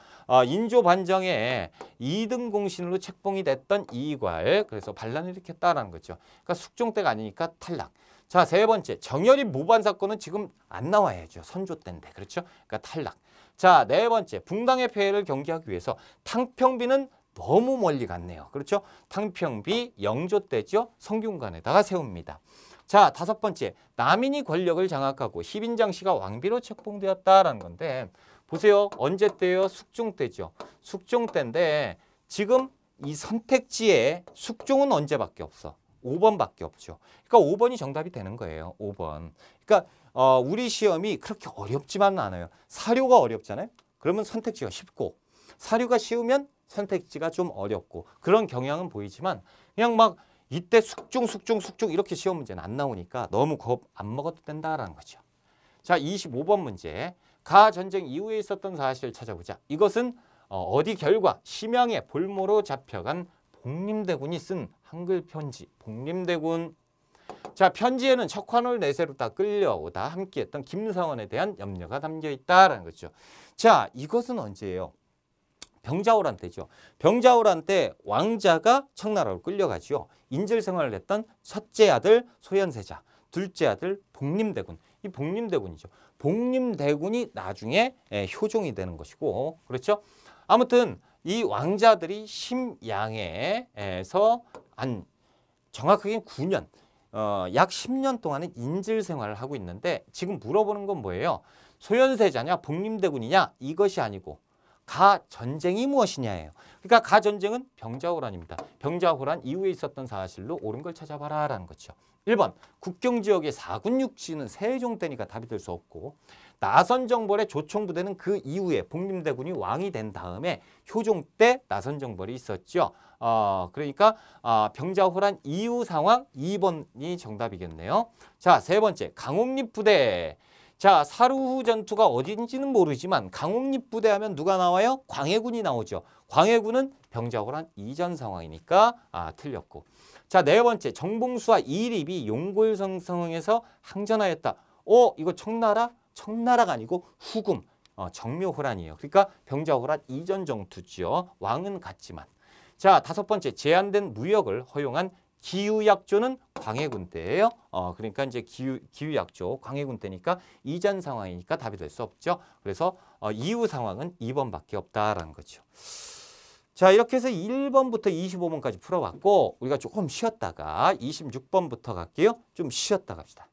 [SPEAKER 1] 인조 반정에 2등 공신으로 책봉이 됐던 이괄, 그래서 반란을 일으켰다라는 거죠. 그러니까 숙종 때가 아니니까 탈락. 자, 세 번째 정열이 모반 사건은 지금 안 나와야죠. 선조 때인데 그렇죠? 그러니까 탈락. 자, 네 번째 붕당의 폐해를 경계하기 위해서 탕평비는 너무 멀리 갔네요. 그렇죠? 탕평비 영조 때죠. 성균관에다가 세웁니다. 자, 다섯 번째 남인이 권력을 장악하고 희빈장씨가 왕비로 책봉되었다라는 건데 보세요. 언제 때요? 숙종 때죠. 숙종 때인데 지금 이 선택지에 숙종은 언제밖에 없어? 5번밖에 없죠. 그러니까 5번이 정답이 되는 거예요. 5번. 그러니까 우리 시험이 그렇게 어렵지만은 않아요. 사료가 어렵잖아요. 그러면 선택지가 쉽고 사료가 쉬우면 선택지가 좀 어렵고 그런 경향은 보이지만 그냥 막 이때 숙종 이렇게 시험 문제는 안 나오니까 너무 겁 안 먹어도 된다라는 거죠. 자, 25번 문제. 가 전쟁 이후에 있었던 사실을 찾아보자. 이것은 어디 결과 심양의 볼모로 잡혀간 복림대군이 쓴 한글 편지. 복림대군. 자, 편지에는 척환을 내세로 다 끌려오다 함께했던 김상원에 대한 염려가 담겨 있다라는 거죠. 자, 이것은 언제예요? 병자호란 때죠. 병자호란 때 왕자가 청나라로 끌려가죠. 인질 생활을 했던 첫째 아들 소현세자, 둘째 아들 복림대군. 이 복림대군이죠. 복림대군이 나중에 효종이 되는 것이고 그렇죠. 아무튼 이 왕자들이 심양에서 한 정확하게 9년, 약 10년 동안은 인질 생활을 하고 있는데 지금 물어보는 건 뭐예요? 소현세자냐 복림대군이냐 이것이 아니고 가 전쟁이 무엇이냐예요. 그러니까 가 전쟁은 병자호란입니다. 병자호란 이후에 있었던 사실로 옳은 걸 찾아봐라라는 거죠. 1번 국경 지역의 4군 6지는 세종 때니까 답이 될 수 없고 나선정벌의 조총부대는 그 이후에 복림대군이 왕이 된 다음에 효종 때 나선정벌이 있었죠. 그러니까 병자호란 이후 상황 2번이 정답이겠네요. 자, 세 번째 강옥립 부대. 자, 사루후 전투가 어딘지는 모르지만 강옥립 부대 하면 누가 나와요? 광해군이 나오죠. 광해군은 병자호란 이전 상황이니까 틀렸고. 자, 네 번째 정봉수와 이립이 용골성성에서 항전하였다. 이거 청나라? 청나라가 아니고 후금, 정묘호란이에요. 그러니까 병자호란 이전 정투죠. 왕은 같지만. 자, 다섯 번째 제한된 무역을 허용한 기유약조는 광해군 때예요. 그러니까 이제 기유약조 광해군 때니까 이전 상황이니까 답이 될 수 없죠. 그래서 이후 상황은 2번밖에 없다라는 거죠. 자, 이렇게 해서 1번부터 25번까지 풀어봤고 우리가 조금 쉬었다가 26번부터 갈게요. 좀 쉬었다 갑시다.